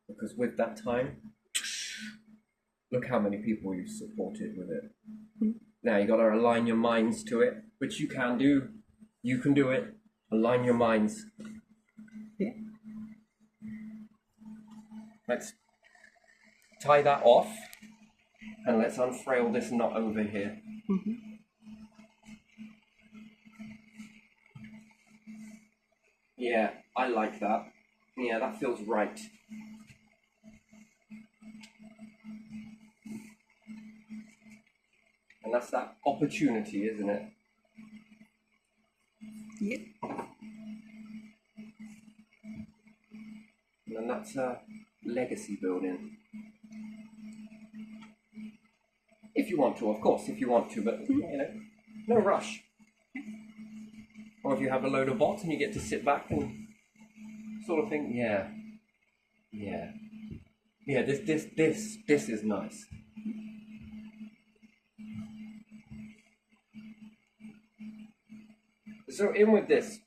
Because with that time, look how many people you've supported with it. Now you got to align your minds to it, which you can do. You can do it. Align your minds. Yeah. Let's tie that off, and let's unfrail this knot over here. Yeah, I like that. Yeah, that feels right. And that's that opportunity, isn't it? Yeah. And that's legacy building. If you want to, of course, if you want to, but you know, no rush. Or if you have a load of bots and you get to sit back and sort of think, yeah, this is nice. So in with this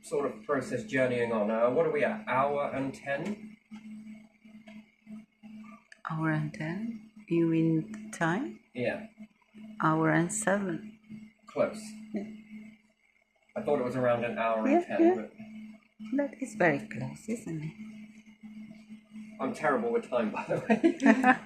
sort of process journeying on, what are we at? Hour and 10? Hour and 10? You mean time? Yeah, Hour and 7. close. Yeah. I thought it was around an hour Yeah, and 10, yeah. but That is very close, isn't it? I'm terrible with time, by the way.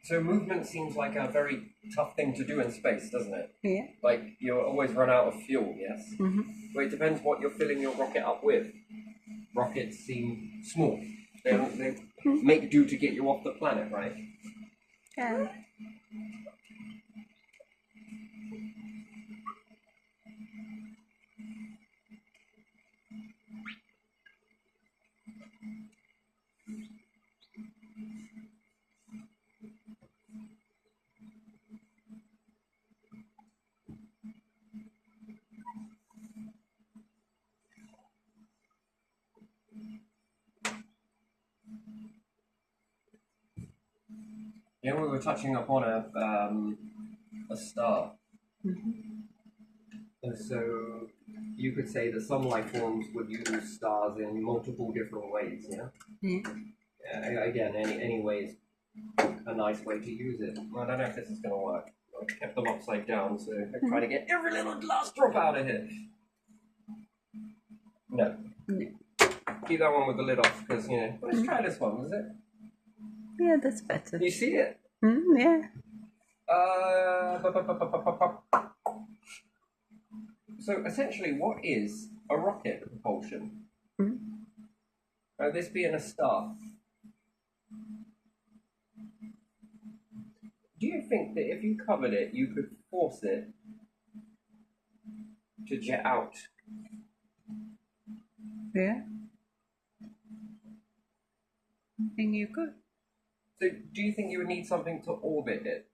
So movement seems like a very tough thing to do in space, doesn't it? Yeah. Like, you always run out of fuel, yes? Mm-hmm. Well, it depends what you're filling your rocket up with. Rockets seem small. They make do to get you off the planet, right? Yeah. Yeah, we were touching upon a star. And so you could say that some life forms would use stars in multiple different ways, yeah? Again, any way is a nice way to use it. I don't know if this is going to work. I kept them upside down, so I'm trying to get every little glass drop out of here. No. Keep that one with the lid off, because, you know, let's try this one, is it? Yeah, that's better. You see it? Yeah. So essentially, what is a rocket propulsion? This being a star. Do you think that if you covered it, you could force it to jet out? Yeah. I think you could. So do you think you would need something to orbit it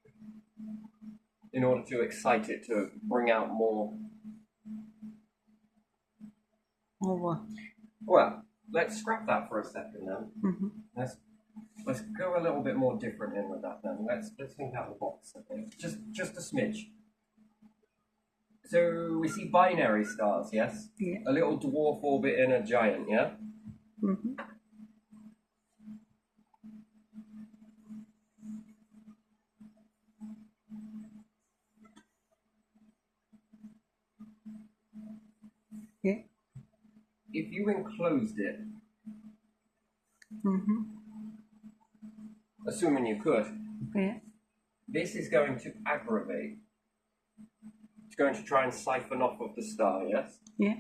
in order to excite it to bring out more? Or what? Well, let's scrap that for a second then. Let's Let's go a little bit more different in with that then. Let's think out of the box. Okay? Just a smidge. So we see binary stars, yes? Yeah. A little dwarf orbit and a giant, yeah? Mm-hmm. Yeah. If you enclosed it, Mm-hmm. assuming you could, Yeah. this is going to aggravate. It's going to try and siphon off of the star, yes? Yeah.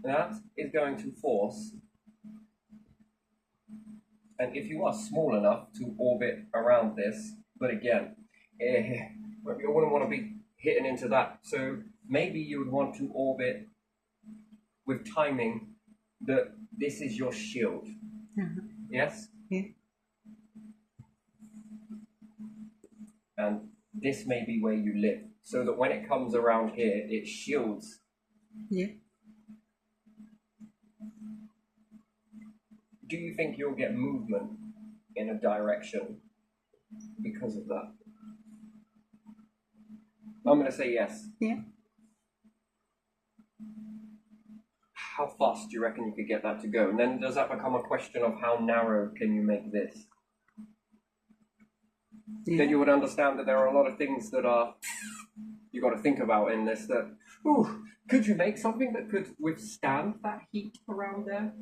That is going to force, and if you are small enough to orbit around this, but again, you wouldn't want to be hitting into that. So maybe you would want to orbit with timing that this is your shield. Uh-huh. Yes? Yeah. And this may be where you live. So that when it comes around here, it shields. Yeah. Do you think you'll get movement in a direction because of that? I'm going to say yes. Yeah. How fast do you reckon you could get that to go? And then does that become a question of how narrow can you make this? Yeah. Then you would understand that there are a lot of things that are you got to think about in this. That could you make something that could withstand that heat around there?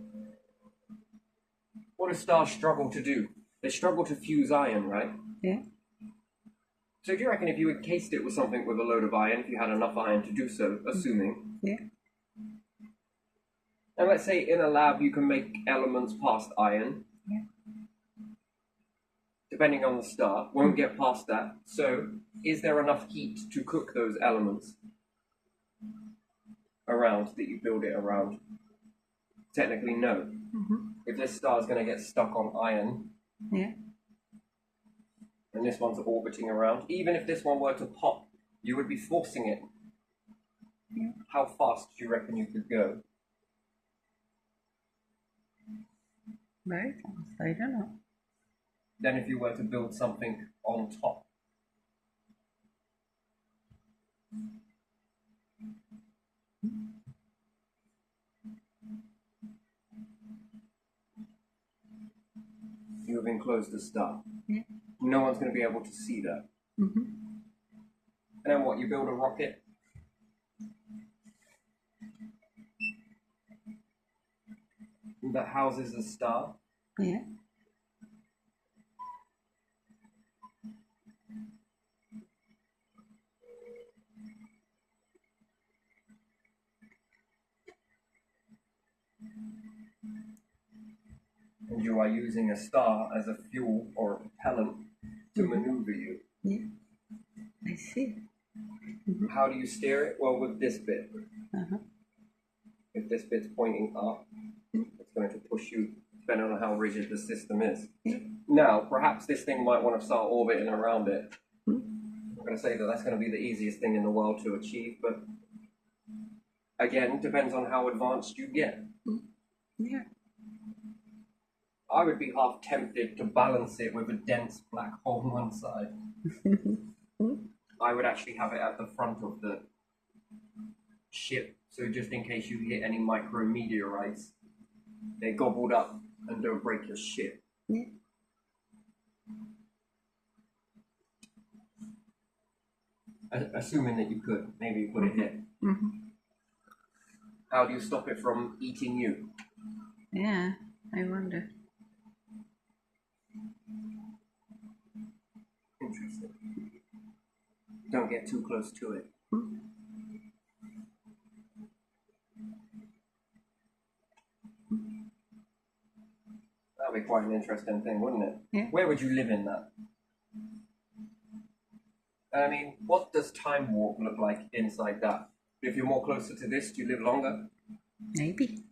What do stars struggle to do? They struggle to fuse iron, right? Yeah. So do you reckon if you encased it with something with a load of iron, if you had enough iron to do so, assuming? Yeah. And let's say in a lab you can make elements past iron. Yeah. Depending on the star, won't get past that. So is there enough heat to cook those elements around that you build it around? Technically, no. Mm-hmm. If this star is going to get stuck on iron, Yeah. and this one's orbiting around, even if this one were to pop, you would be forcing it. Yeah. How fast do you reckon you could go? Very fast. I don't know. Then if you were to build something on top. You have enclosed the star. Yeah. No one's going to be able to see that. Mm-hmm. And then what? You build a rocket that houses the star. Yeah. And you are using a star as a fuel or a propellant to maneuver you. Yeah. I see. How do you steer it? Well, with this bit. Uh-huh. If this bit's pointing up, it's going to push you, depending on how rigid the system is. Yeah. Now, perhaps this thing might want to start orbiting around it. Hmm. I'm going to say that that's going to be the easiest thing in the world to achieve, but again, depends on how advanced you get. Yeah. I would be half tempted to balance it with a dense black hole on one side. I would actually have it at the front of the ship, so just in case you hit any micrometeorites, they're gobbled up and don't break your ship. Yeah. Assuming that you could, maybe you put it here. Mm-hmm. How do you stop it from eating you? Yeah. I wonder. Interesting. Don't get too close to it. That'd be quite an interesting thing, wouldn't it? Yeah. Where would you live in that? I mean, what does time warp look like inside that? If you're more closer to this, do you live longer? Maybe.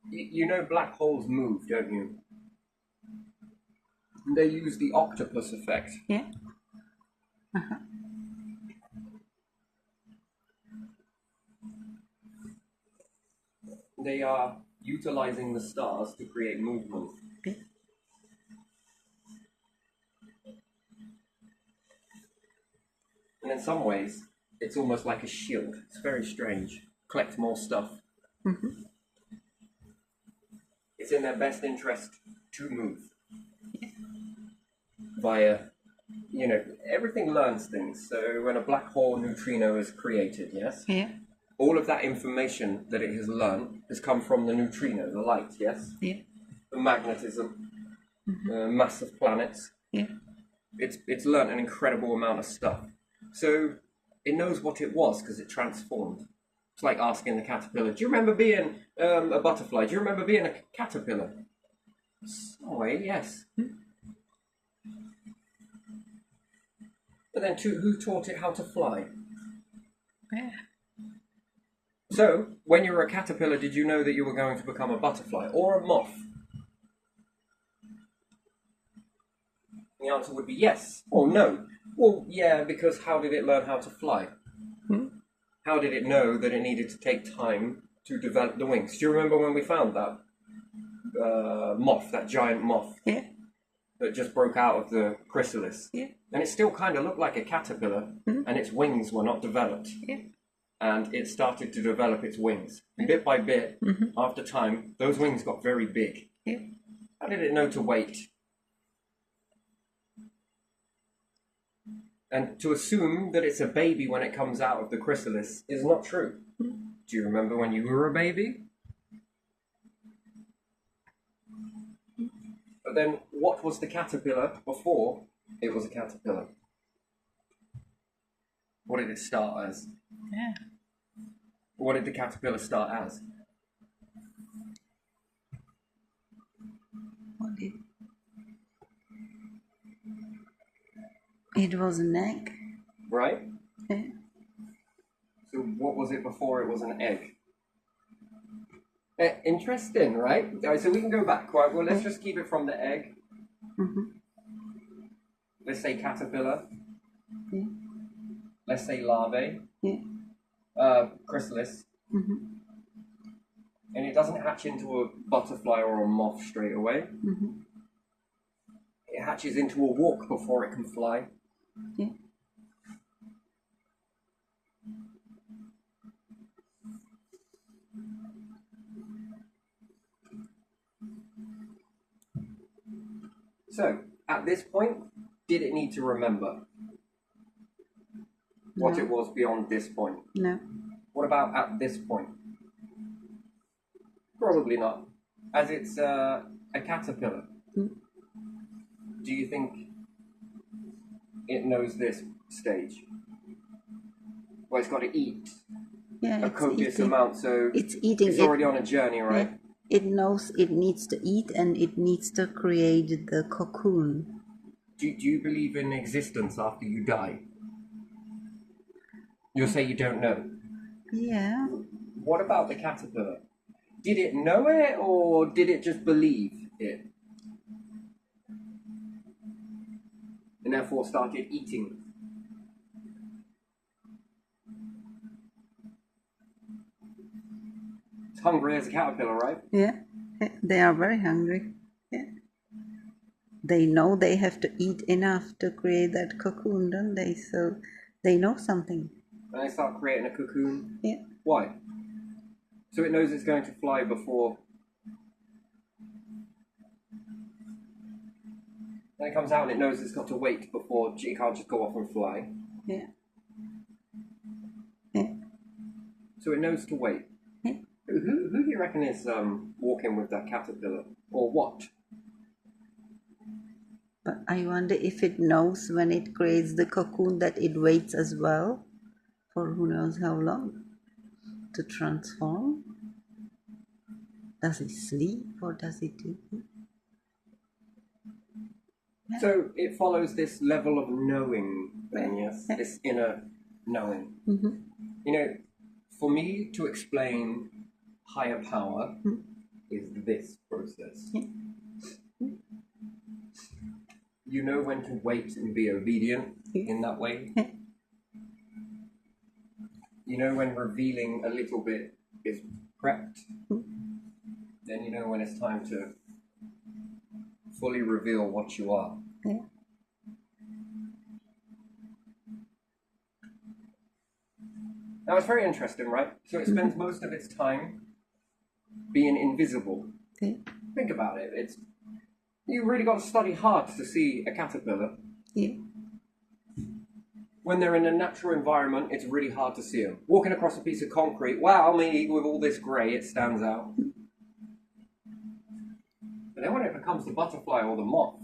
You know black holes move, don't you? They use the octopus effect. Yeah. Uh-huh. They are utilizing the stars to create movement. Yeah. And in some ways, it's almost like a shield. It's very strange. Collect more stuff. Mm-hmm. It's in their best interest to move. Via, everything learns things. So when a black hole neutrino is created, yes? Yeah. All of that information that it has learned has come from the neutrino, the light, yes? Yeah. The magnetism, the mass of planets. Yeah. It's learned an incredible amount of stuff. So it knows what it was because it transformed. It's like asking the caterpillar, do you remember being a butterfly? Do you remember being a caterpillar? Some way, yes. But then who taught it how to fly? Yeah. So, when you were a caterpillar, did you know that you were going to become a butterfly or a moth? The answer would be yes or no. Well, yeah, because how did it learn how to fly? How did it know that it needed to take time to develop the wings? Do you remember when we found that moth, that giant moth? Yeah. That just broke out of the chrysalis? Yeah. And it still kind of looked like a caterpillar, and its wings were not developed. Yeah. And it started to develop its wings. And bit by bit, after time, those wings got very big. Yeah. How did it know to wait? And to assume that it's a baby when it comes out of the chrysalis is not true. Do you remember when you were a baby? But then, what was the caterpillar before it was a caterpillar? What did it start as? Yeah. What did the caterpillar start as? What did... It was an egg. Right? Yeah. So what was it before it was an egg? Interesting, right? All right, so we can go back. Right, well, let's just keep it from the egg. Let's say caterpillar. Yeah. Let's say larvae. Yeah. Chrysalis. And it doesn't hatch into a butterfly or a moth straight away. It hatches into a walk before it can fly. Yeah. So, at this point, did it need to remember what No. it was beyond this point? No. What about at this point? Probably not. As it's a caterpillar. Do you think it knows this stage? Well, it's got to eat Yeah, a it's copious eating. amount, so It's eating. it's already on a journey, right? Yeah. It knows it needs to eat and it needs to create the cocoon. Do you believe in existence after you die? You'll say you don't know. Yeah. What about the caterpillar? Did it know it, or did it just believe it? And therefore started eating. It's hungry as a caterpillar, right? Yeah. They are very hungry. Yeah. They know they have to eat enough to create that cocoon, don't they? So they know something. And they start creating a cocoon. Yeah. Why? So it knows it's going to fly before. Then it comes out and it knows it's got to wait before it can't just go off and fly. Yeah. Yeah. So it knows to wait. Yeah. Who do you reckon is walking with that caterpillar? Or what? But I wonder if it knows when it creates the cocoon that it waits as well for who knows how long to transform. Does it sleep or does it do? Yeah. So it follows this level of knowing, then, yes? Yeah. This inner knowing. Mm-hmm. You know, for me to explain higher power is this process. Yeah. You know when to wait and be obedient in that way. Yeah. You know when revealing a little bit is prepped then you know when it's time to fully reveal what you are. Yeah. Now it's very interesting, right? So it spends most of its time being invisible. Yeah. Think about it. It's you really got to study hard to see a caterpillar. Yeah. When they're in a natural environment, it's really hard to see them. Walking across a piece of concrete, wow, me with all this grey, it stands out. But then when it becomes the butterfly or the moth,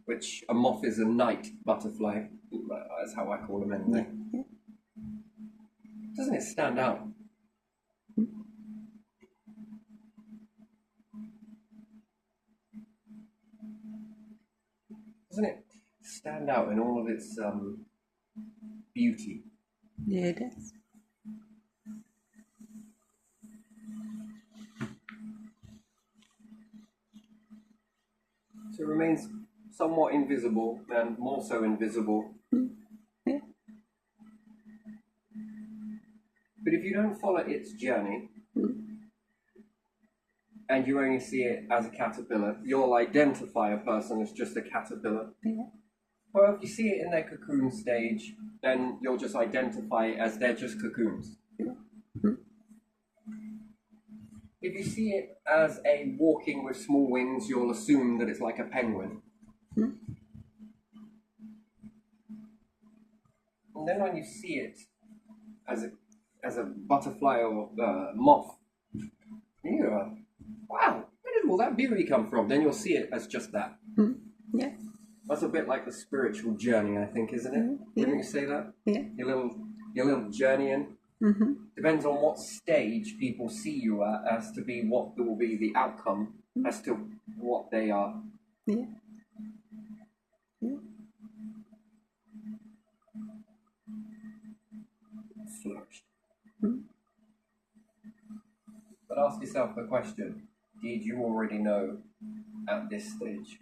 which a moth is a night butterfly, that's how I call them anyway. Yeah. Doesn't it stand out? Doesn't it stand out in all of its beauty? Yeah, it is. So it remains somewhat invisible and more so invisible. Yeah. But if you don't follow its journey and you only see it as a caterpillar, you'll identify a person as just a caterpillar. Yeah. Well, if you see it in their cocoon stage, then you'll just identify it as they're just cocoons. If you see it as a walking with small wings, you'll assume that it's like a penguin. And then when you see it as a butterfly or moth, you go, wow, where did all that beauty come from? Then you'll see it as just that. Yeah. That's a bit like the spiritual journey, I think, isn't it? Wouldn't you say that? Yeah. Your little journeying. Depends on what stage people see you at as to be what will be the outcome as to what they are. Yeah. Yeah. Flourish. But ask yourself the question, did you already know at this stage?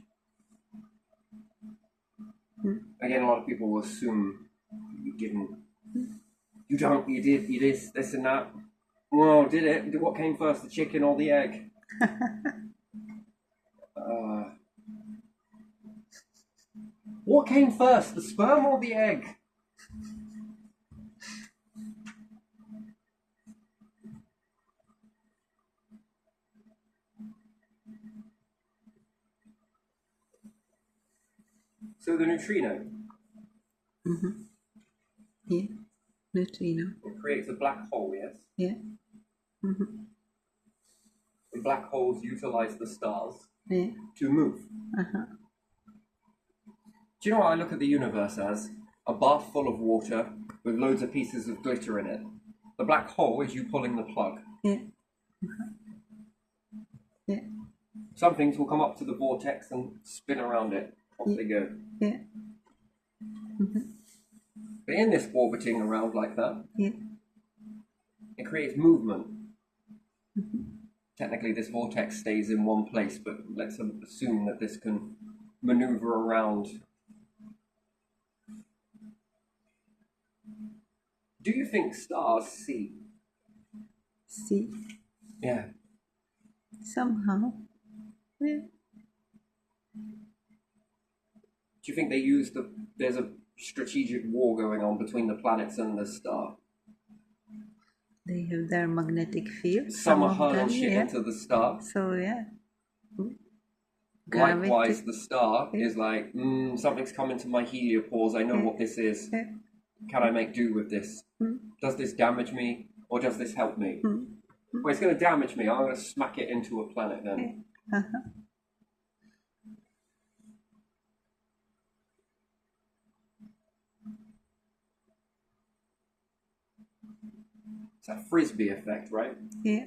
Again, a lot of people will assume you didn't. You don't, you did, you this and that. Well, did it? What came first, the chicken or the egg? What came first, the sperm or the egg? So the neutrino. Yeah. Neutrino. It creates a black hole, yes? Yeah. And black holes utilize the stars Yeah. to move. Do you know what I look at the universe as? A bath full of water with loads of pieces of glitter in it. The black hole is you pulling the plug. Yeah. Yeah. Some things will come up to the vortex and spin around it. Off they go. Yeah. But in this orbiting around like that, Yeah. it creates movement. Technically, this vortex stays in one place, but let's assume that this can maneuver around. Do you think stars see? See. Yeah. Somehow. Yeah. Do you think they use there's a strategic war going on between the planets and the star? They have their magnetic field. Some are of hurling them, shit yeah. into the star. So yeah. Likewise, the star is like, something's coming to my heliopause. I know what this is. Yeah. Can I make do with this? Does this damage me or does this help me? Well, it's going to damage me. I'm going to smack it into a planet then. It's that frisbee effect, right? Yeah.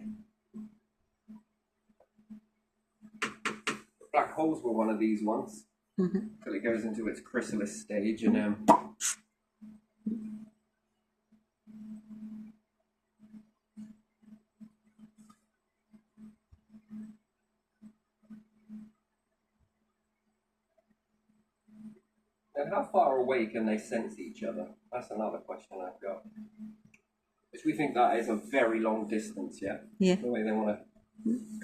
Black holes were one of these ones. Till it goes into its chrysalis stage and and how far away can they sense each other? That's another question I've got. Because we think that is a very long distance, yeah? Yeah. The way they want to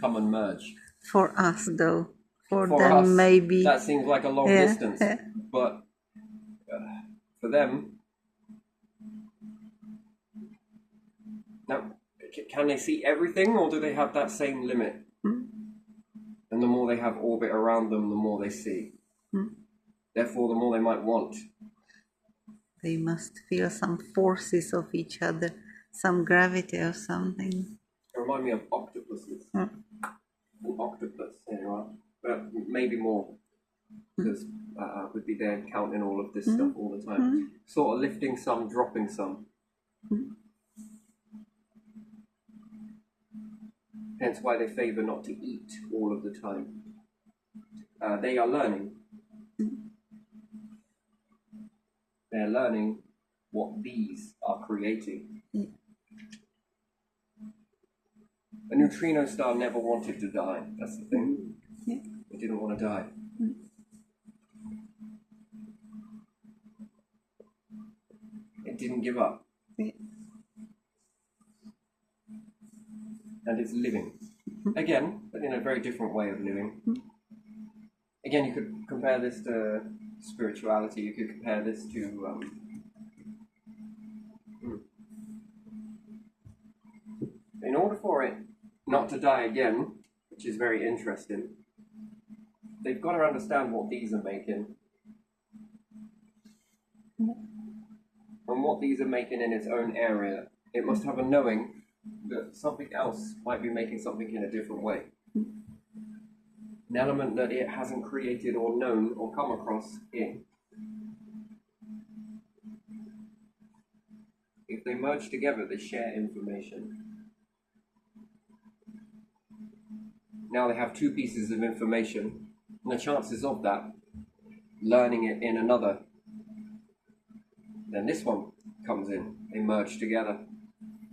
come and merge. For us, though. For For them, us, maybe. that seems like a long Yeah, distance, yeah. but for them, now, can they see everything, or do they have that same limit? And the more they have orbit around them, the more they see. Therefore, the more they might want. They must feel some forces of each other, some gravity or something. They remind me of octopuses. An octopus, there you are. But maybe more, because would be there counting all of this stuff all the time. Sort of lifting some, dropping some. Hence why they favor not to eat all of the time. They are learning. They're learning what these are creating. A neutrino star never wanted to die. That's the thing. It didn't want to die. It didn't give up. And it's living. Again, but in a very different way of living. Again, you could compare this to spirituality. You could compare this to in order for it not to die again, which is very interesting, they've got to understand what these are making. And what these are making in its own area, it must have a knowing that something else might be making something in a different way. An element that it hasn't created or known or come across in. If they merge together, they share information. Now they have two pieces of information, and the chances of that, learning it in another, then this one comes in, they merge together.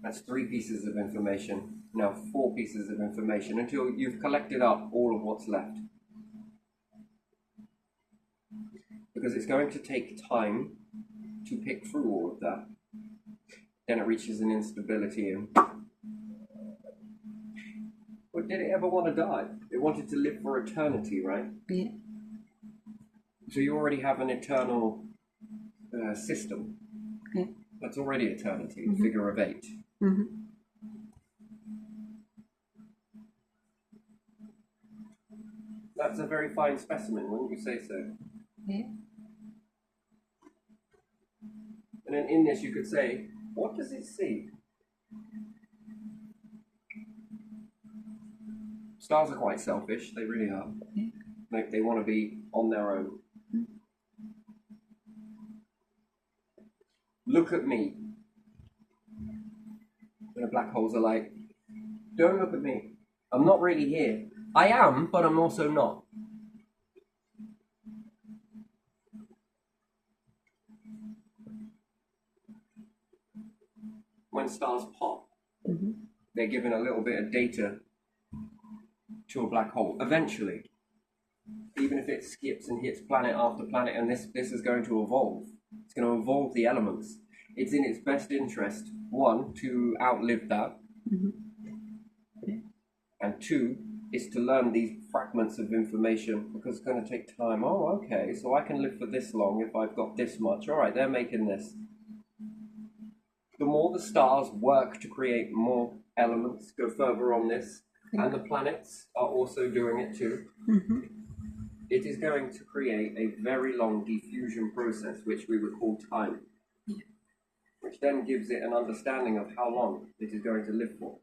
That's 3 pieces of information, now 4 pieces of information, until you've collected up all of what's left. Because it's going to take time to pick through all of that. Then it reaches an instability and... But did it ever want to die? It wanted to live for eternity, right? Yeah. So you already have an eternal system. Yeah. That's already eternity, the figure of 8. That's a very fine specimen, wouldn't you say so? Yeah. And then in this you could say, what does it see? Stars are quite selfish, they really are. They want to be on their own. Look at me. And the black holes are like, don't look at me. I'm not really here. I am, but I'm also not. When stars pop, they're given a little bit of data to a black hole. Eventually, even if it skips and hits planet after planet, and this is going to evolve. It's going to evolve the elements. It's in its best interest, 1, to outlive that, and 2, is to learn these fragments of information, because it's going to take time. Oh, okay, so I can live for this long if I've got this much. All right, they're making this. The more the stars work to create more elements, go further on this, and the planets are also doing it too, it is going to create a very long diffusion process, which we would call time, which then gives it an understanding of how long it is going to live for.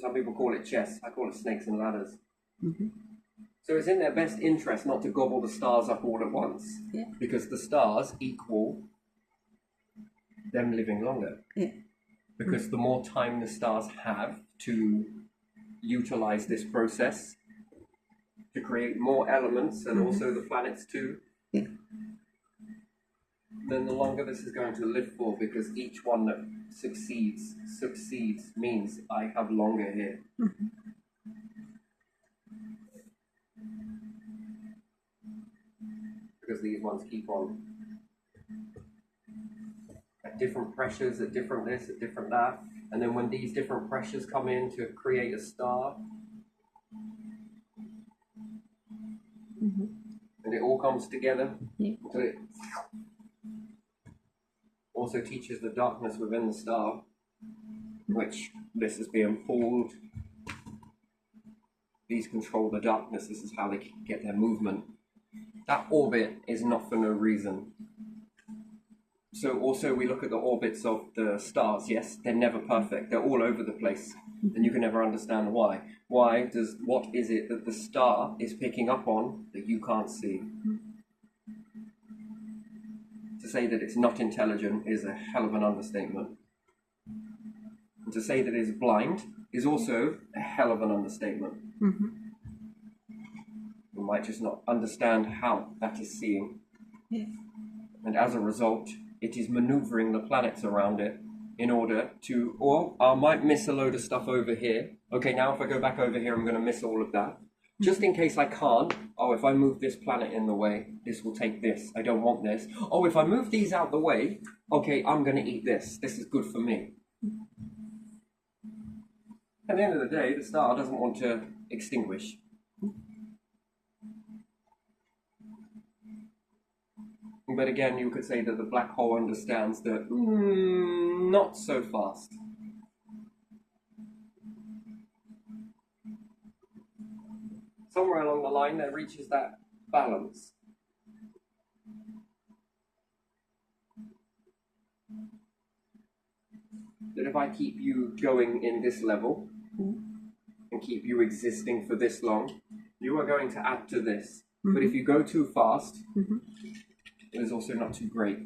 Some people call it chess, I call it snakes and ladders. So it's in their best interest not to gobble the stars up all at once, because the stars equal them living longer. Because the more time the stars have to utilize this process to create more elements, and also the planets too, then the longer this is going to live for, because each one that succeeds means I have longer here. Because these ones keep on at different pressures, at different this, at different that. And then when these different pressures come in to create a star, and it all comes together, so it also teaches the darkness within the star, which this is being pulled. These control the darkness. This is how they get their movement. That orbit is not for no reason. So also we look at the orbits of the stars. Yes, they're never perfect. They're all over the place. And you can never understand why. What is it that the star is picking up on that you can't see? To say that it's not intelligent is a hell of an understatement. And to say that it's blind is also a hell of an understatement. You might just not understand how that is seeing. Yeah. And as a result, it is maneuvering the planets around it in order to, or I might miss a load of stuff over here. Okay, now if I go back over here, I'm going to miss all of that. Just in case I can't, if I move this planet in the way, this will take this. I don't want this. If I move these out the way, okay, I'm going to eat this. This is good for me. At the end of the day, the star doesn't want to extinguish. But again, you could say that the black hole understands that not so fast. Somewhere along the line, there reaches that balance. That if I keep you going in this level and keep you existing for this long, you are going to add to this. But if you go too fast, it is also not too great.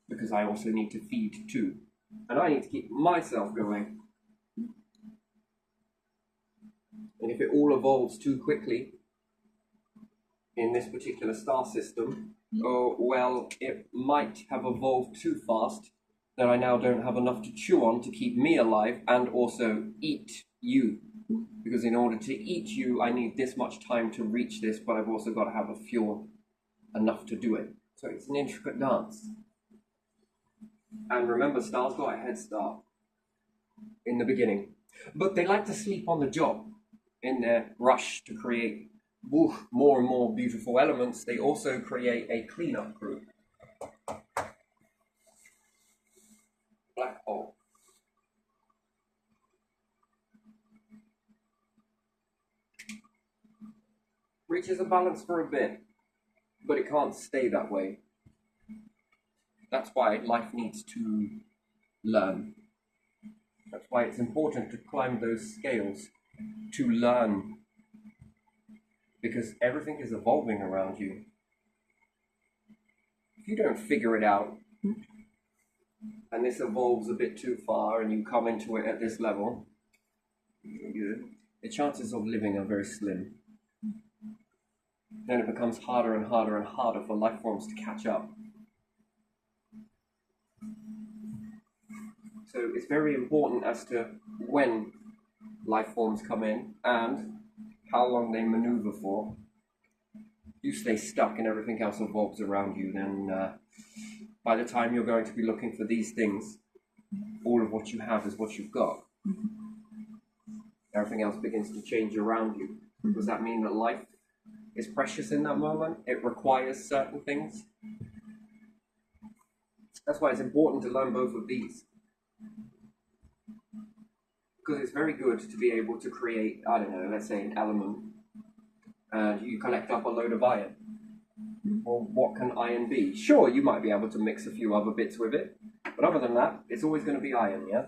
Because I also need to feed too. And I need to keep myself going. And if it all evolves too quickly in this particular star system, it might have evolved too fast that I now don't have enough to chew on to keep me alive and also eat you. Because in order to eat you, I need this much time to reach this, but I've also got to have a fuel enough to do it. So it's an intricate dance. And remember, stars got a head start in the beginning. But they like to sleep on the job in their rush to create more and more beautiful elements. They also create a cleanup crew. Black hole. Reaches a balance for a bit, but it can't stay that way. That's why life needs to learn. That's why it's important to climb those scales, to learn. Because everything is evolving around you. If you don't figure it out, and this evolves a bit too far, and you come into it at this level, the chances of living are very slim. Then it becomes harder and harder and harder for life forms to catch up. So it's very important as to when life forms come in and how long they maneuver for. You stay stuck and everything else evolves around you, then by the time you're going to be looking for these things, all of what you have is what you've got. Everything else begins to change around you. Does that mean that life is precious in that moment? It requires certain things. That's why it's important to learn both of these. Because it's very good to be able to create, I don't know, let's say an element, and you collect up a load of iron. Well, what can iron be? Sure, you might be able to mix a few other bits with it, but other than that, it's always going to be iron, yeah?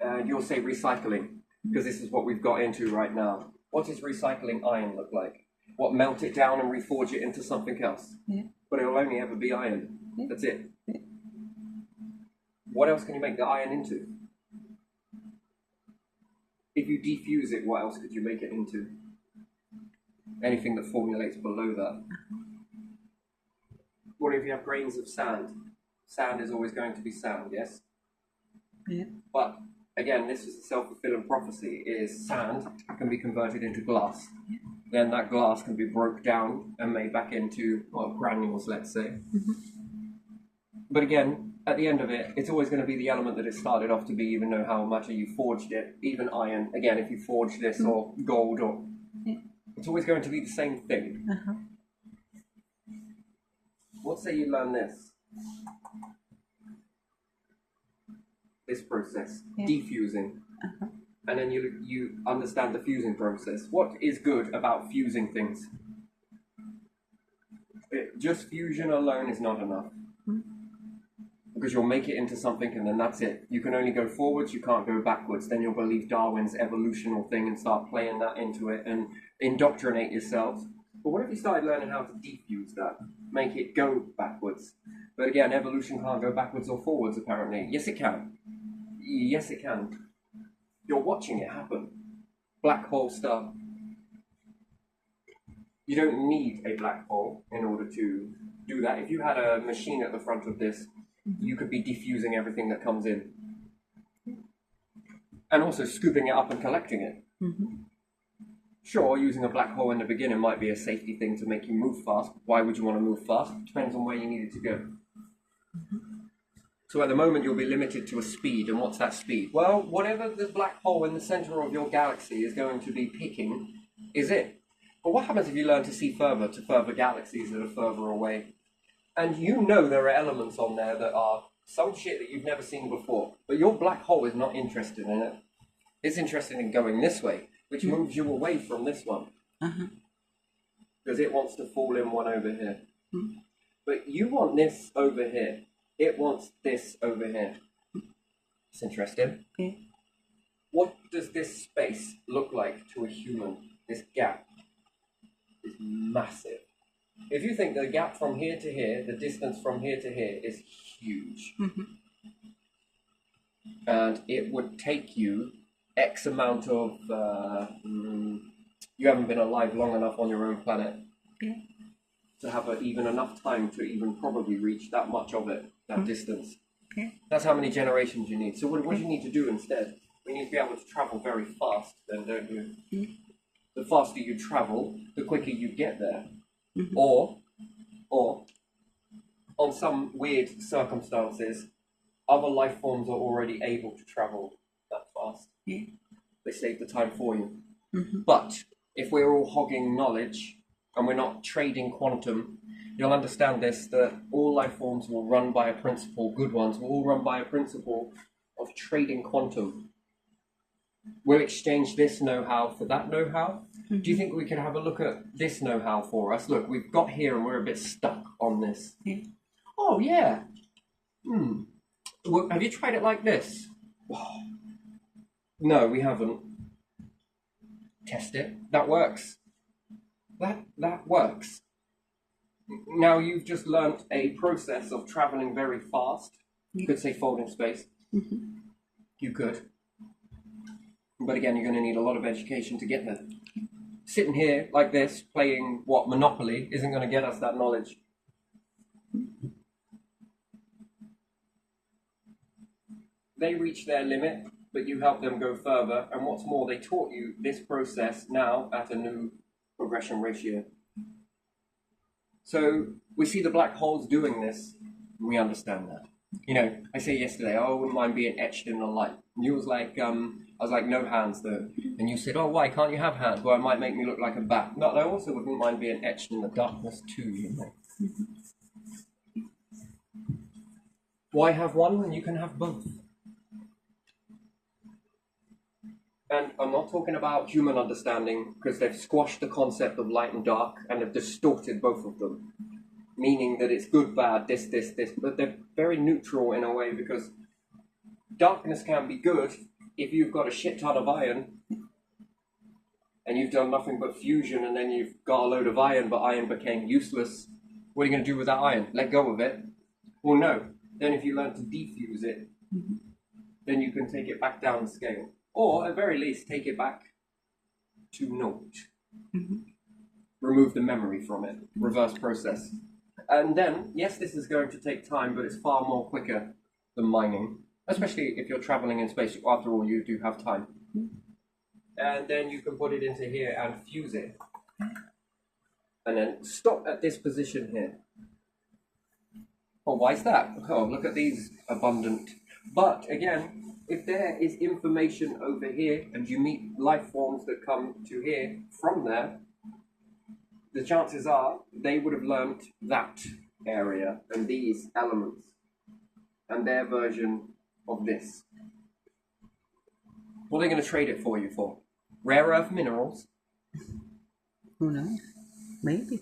And you'll say recycling, because this is what we've got into right now. What does recycling iron look like? What, melt it down and reforge it into something else? But it'll only ever be iron. That's it. What else can you make the iron into? If you defuse it, what else could you make it into? Anything that formulates below that. What if you have grains of sand? Sand is always going to be sand, yes? But again, this is a self-fulfilling prophecy, is sand can be converted into glass. Then that glass can be broke down and made back into, well, granules, let's say. But again, at the end of it, it's always going to be the element that it started off to be, even though how much you forged it. Even iron, again, if you forge this or gold, or it's always going to be the same thing. Let's say you learn this process, defusing, and then you understand the fusing process. What is good about fusing things? Just fusion alone is not enough. Because you'll make it into something and then that's it. You can only go forwards, you can't go backwards. Then you'll believe Darwin's evolutional thing and start playing that into it and indoctrinate yourselves. But what if you started learning how to defuse that? Make it go backwards. But again, evolution can't go backwards or forwards, apparently. Yes, it can. Yes, it can. You're watching it happen. Black hole stuff. You don't need a black hole in order to do that. If you had a machine at the front of this, you could be defusing everything that comes in. And also scooping it up and collecting it. Sure, using a black hole in the beginning might be a safety thing to make you move fast. Why would you want to move fast? Depends on where you need it to go. So at the moment you'll be limited to a speed, and what's that speed? Well, whatever the black hole in the center of your galaxy is going to be picking is it. But what happens if you learn to see further to further galaxies that are further away? And you know there are elements on there that are some shit that you've never seen before, but your black hole is not interested in it. It's interested in going this way, which moves you away from this one. Because it wants to fall in one over here. But you want this over here. It wants this over here. It's interesting. What does this space look like to a human? This gap is massive. If you think the gap from here to here, the distance from here to here is huge. And it would take you X amount of... you haven't been alive long enough on your own planet to have even enough time to even probably reach that much of it, that distance. That's how many generations you need. So what do you need to do instead? We need to be able to travel very fast, then, don't you? The faster you travel, the quicker you get there. Or, on some weird circumstances, other life forms are already able to travel that fast. They save the time for you. But if we're all hogging knowledge and we're not trading quantum, you'll understand this, that all life forms will run by a principle, good ones will all run by a principle of trading quantum. We'll exchange this know-how for that know-how. Do you think we could have a look at this know-how for us? Look, we've got here and we're a bit stuck on this. Oh, yeah. Well, have you tried it like this? No, we haven't. Test it. That works. That works. Now you've just learnt a process of traveling very fast. You could say folding space. You could. But again, you're going to need a lot of education to get there. Sitting here like this, playing Monopoly, isn't going to get us that knowledge. They reach their limit, but you help them go further. And what's more, they taught you this process now at a new progression ratio. So we see the black holes doing this, and we understand that. You know, I said yesterday, I wouldn't mind being etched in the light. And you was like, I was like, no hands though. And you said, oh, why can't you have hands? Well, it might make me look like a bat. No, I also wouldn't mind being etched in the darkness too, you know. Why have one when you can have both? And I'm not talking about human understanding, because they've squashed the concept of light and dark and have distorted both of them. Meaning that it's good, bad, this, but they're very neutral in a way, because darkness can be good if you've got a shit ton of iron and you've done nothing but fusion and then you've got a load of iron, but iron became useless. What are you going to do with that iron? Let go of it? Well, no. Then if you learn to defuse it, then you can take it back down the scale. Or, at very least, take it back to naught. Remove the memory from it. Reverse process. And then, yes, this is going to take time, but it's far more quicker than mining. Especially if you're traveling in space. After all, you do have time. And then you can put it into here and fuse it. And then stop at this position here. Oh, why is that? Oh, look at these abundant. But again, if there is information over here and you meet life forms that come to here from there, the chances are they would have learnt that area and these elements and their version of this. What are they going to trade it for you for? Rare earth minerals? Who knows? Maybe.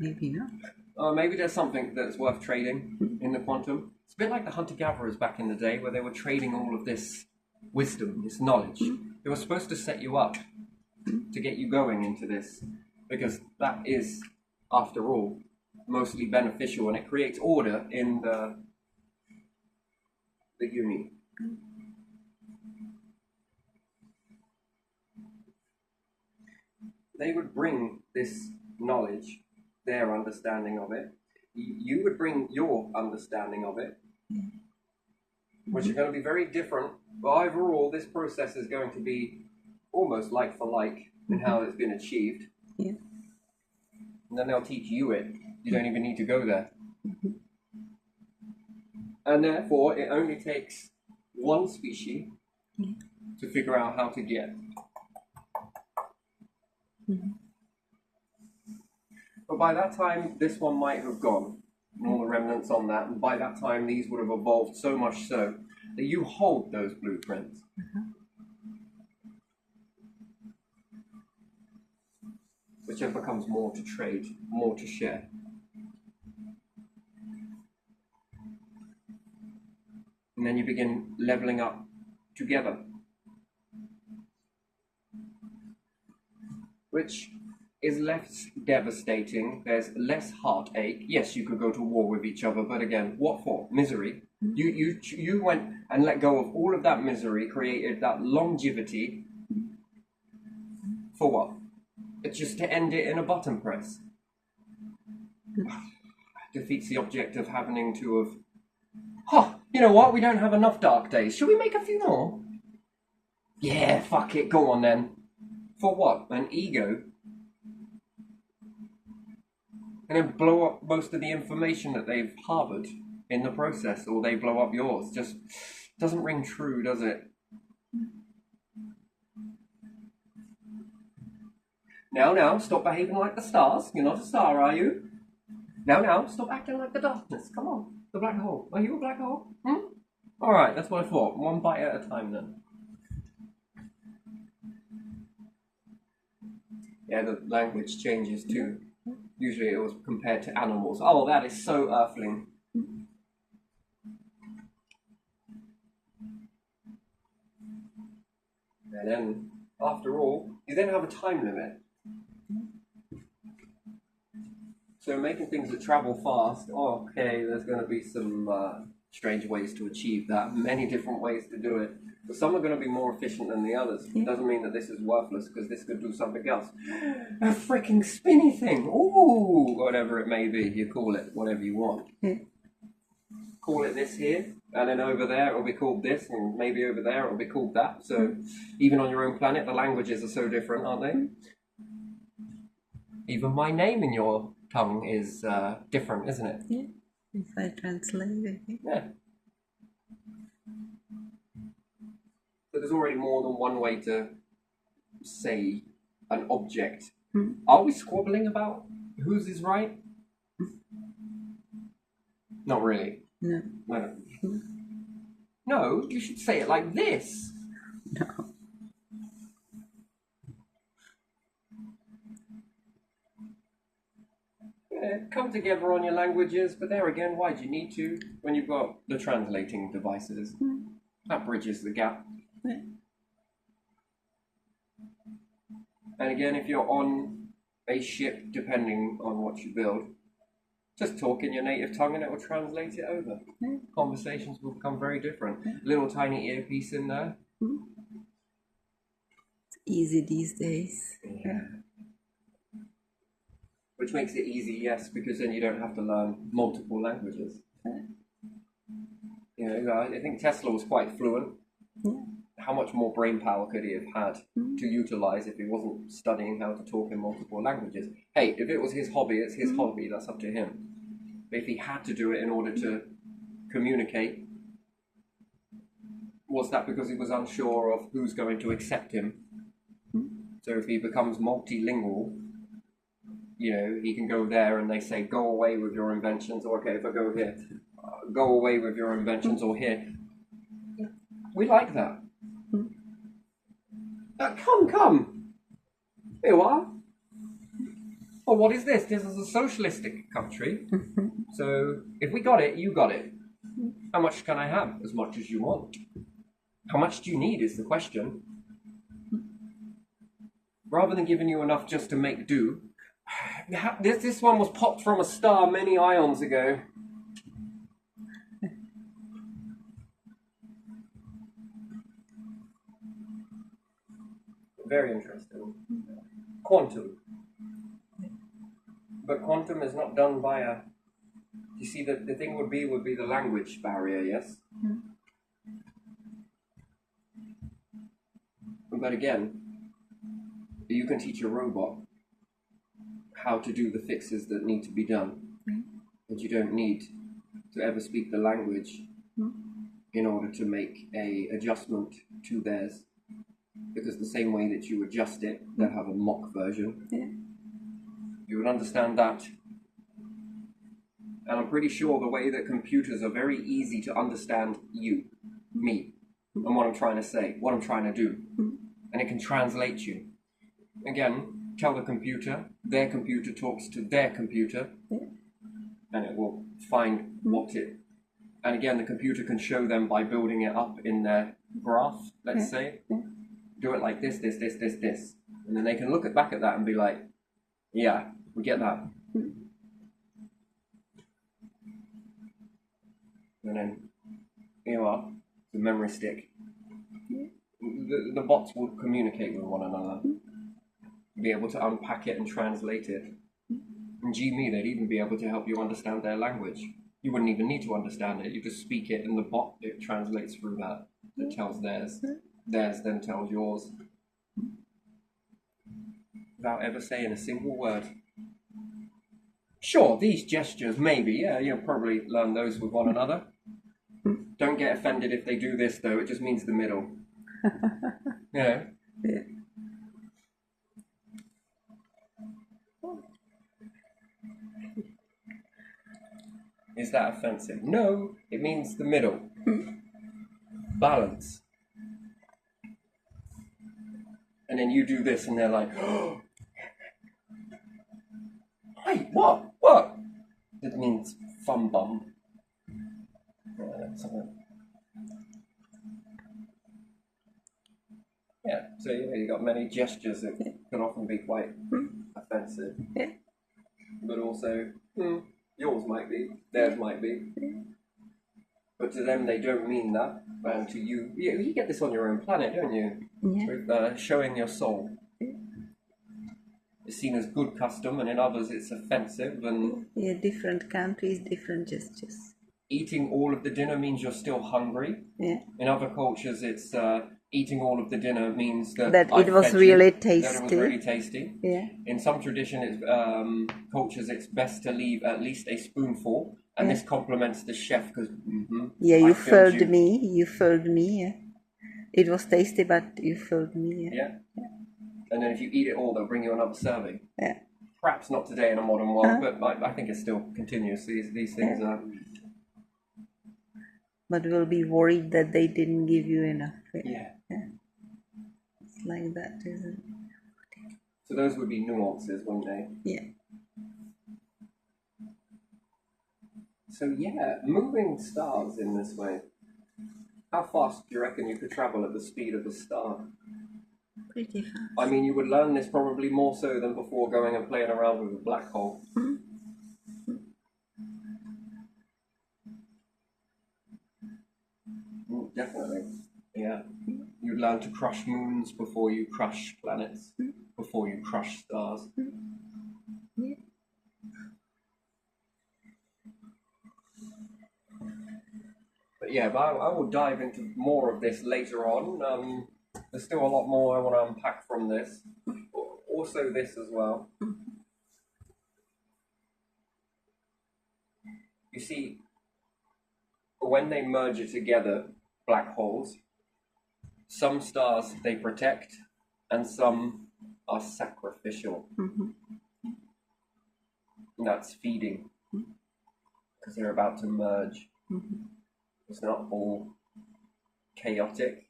Maybe not. Maybe there's something that's worth trading in the quantum. It's a bit like the hunter-gatherers back in the day where they were trading all of this wisdom, this knowledge. It was supposed to set you up to get you going into this, because that is, after all, mostly beneficial, and it creates order in the uni. They would bring this knowledge, their understanding of it. You would bring your understanding of it, which are going to be very different. But overall, this process is going to be almost like for like in how it's been achieved. Yeah. And then they'll teach you it. You don't even need to go there. And therefore, it only takes one species to figure out how to get. But by that time, this one might have gone, and all the remnants on that, and by that time, these would have evolved so much so that you hold those blueprints. Which then becomes more to trade, more to share. And then you begin leveling up together. Which is less devastating. There's less heartache. Yes, you could go to war with each other, but again, what for? Misery. You went and let go of all of that misery, created that longevity. For what? It's just to end it in a button press. Defeats the object of having to have... you know what? We don't have enough dark days. Should we make a few more? Yeah, fuck it. Go on then. For what? An ego? And then blow up most of the information that they've harbored in the process, or they blow up yours. Just doesn't ring true, does it? Now, stop behaving like the stars. You're not a star, are you? Now, stop acting like the darkness. Come on. The black hole. Are you a black hole? Alright, that's what I thought. One bite at a time then. Yeah, the language changes too. Usually it was compared to animals. Oh, that is so earthling. And then, after all, you then have a time limit. So making things that travel fast, okay, there's going to be some strange ways to achieve that, many different ways to do it. But some are going to be more efficient than the others. It doesn't mean that this is worthless, because this could do something else. A freaking spinny thing! Ooh! Whatever it may be, you call it whatever you want. Call it this here, and then over there it'll be called this, and maybe over there it'll be called that. So even on your own planet, the languages are so different, aren't they? Even my name in your tongue is different, isn't it? Yeah, if I translate it. Yeah. So there's already more than one way to say an object. Are we squabbling about whose is right? Not really. No. No, you should say it like this. No. Come together on your languages, but there again, why do you need to when you've got the translating devices? That bridges the gap. Yeah. And again, if you're on a ship, depending on what you build, just talk in your native tongue and it will translate it over. Conversations will become very different. Little tiny earpiece in there. It's easy these days. Yeah. Which makes it easy, yes, because then you don't have to learn multiple languages. You know, I think Tesla was quite fluent. How much more brain power could he have had to utilize if he wasn't studying how to talk in multiple languages? Hey, if it was his hobby, it's his hobby. That's up to him. if he had to do it in order to communicate, was that because he was unsure of who's going to accept him? So if he becomes multilingual, you know, he can go there and they say, go away with your inventions, or okay, if I go here, go away with your inventions, or here. We like that. Come. Here you are. Oh, what is this? This is a socialistic country. So if we got it, you got it. How much can I have? As much as you want. How much do you need is the question. Rather than giving you enough just to make do. This one was popped from a star many ions ago. Very interesting. Quantum. But quantum is not done via... You see, the thing would be the language barrier, yes? But again, you can teach a robot how to do the fixes that need to be done. But you don't need to ever speak the language in order to make a adjustment to theirs. Because the same way that you adjust it, they'll have a mock version. You would understand that. And I'm pretty sure the way that computers are very easy to understand you, me, and what I'm trying to say, what I'm trying to do. And it can translate you. Again, tell the computer, their computer talks to their computer, and it will find what it... And again, the computer can show them by building it up in their graph, let's say. Do it like this. And then they can look back at that and be like, yeah, we get that. And then, here you are, the memory stick. The bots will communicate with one another, be able to unpack it and translate it. And me, they'd even be able to help you understand their language. You wouldn't even need to understand it. You just speak it, and the bot, it translates through that. It tells theirs. Theirs then tells yours. Without ever saying a single word. Sure, these gestures, maybe, yeah, you'll probably learn those with one another. Don't get offended if they do this, though. It just means the middle. Yeah. Is that offensive? No, it means the middle. Balance. And then you do this and they're like, oh, hey, what? It means fum bum. Yeah, so you got many gestures that can often be quite offensive. But also, yours might be, theirs might be. But to them, they don't mean that. And to you, you get this on your own planet, don't you? With showing your soul. It's seen as good custom, and in others it's offensive. And different countries, different gestures. Eating all of the dinner means you're still hungry. In other cultures, it's eating all of the dinner means that it was really tasty. That it was really tasty. In some cultures, it's best to leave at least a spoonful. And this compliments the chef because you filled me. You filled me. It was tasty, but you filled me. And then if you eat it all, they'll bring you another serving. Perhaps not today in a modern world, but I think it still continues. These things are. But we'll be worried that they didn't give you enough. It's like that, isn't it? So those would be nuances, wouldn't they? So moving stars in this way. How fast do you reckon you could travel at the speed of a star? Pretty fast. I mean, you would learn this probably more so than before going and playing around with a black hole. Definitely. Yeah. You learn to crush moons before you crush planets, before you crush stars. But I will dive into more of this later on. There's still a lot more I want to unpack from this. Also this as well. You see, when they merge together, black holes, some stars they protect and some are sacrificial. And that's feeding, because they're about to merge. It's not all chaotic,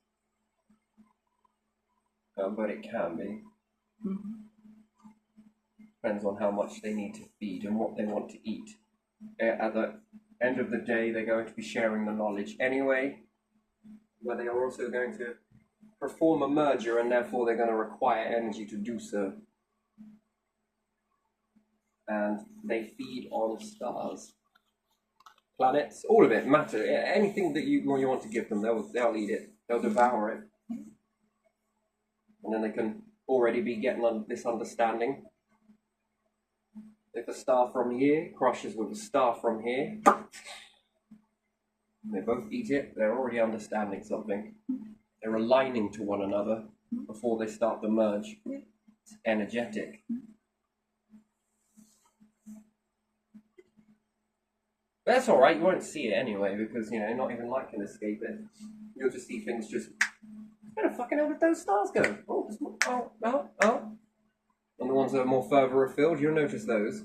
but it can be. Depends on how much they need to feed and what they want to eat. At the end of the day, they're going to be sharing the knowledge anyway, but they are also going to perform a merger, and therefore they're going to require energy to do so. And they feed on stars, planets, all of it, matter. Anything that you want to give them, they'll eat it. They'll devour it. And then they can already be getting this understanding. If a star from here crushes with a star from here, they both eat it, they're already understanding something. They're aligning to one another before they start the merge. It's energetic. But that's alright, you won't see it anyway, because, not even light can escape it. You'll just see things just, where the fucking hell did those stars go? Oh. And the ones that are more further afield, you'll notice those.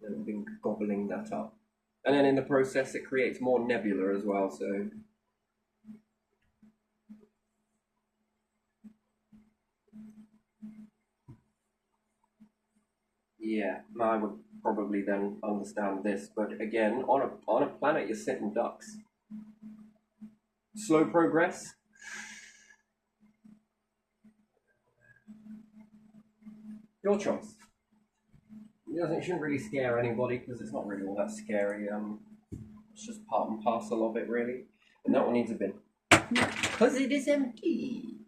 They've been gobbling that up. And then in the process, it creates more nebula as well, so... Yeah, I would probably then understand this, but again, on a planet you're sitting ducks. Slow progress. Your choice. It shouldn't really scare anybody, because it's not really all that scary. It's just part and parcel of it, really. And that one needs a bin. Because it is empty.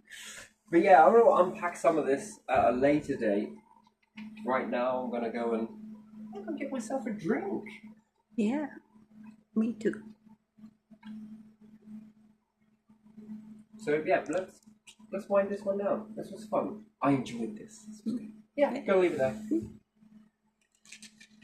But yeah, I'm going to unpack some of this at a later date. Right now, I'm going to go and get myself a drink. Yeah, me too. So yeah, let's wind this one down. This was fun. I enjoyed this. Yeah, go leave it there.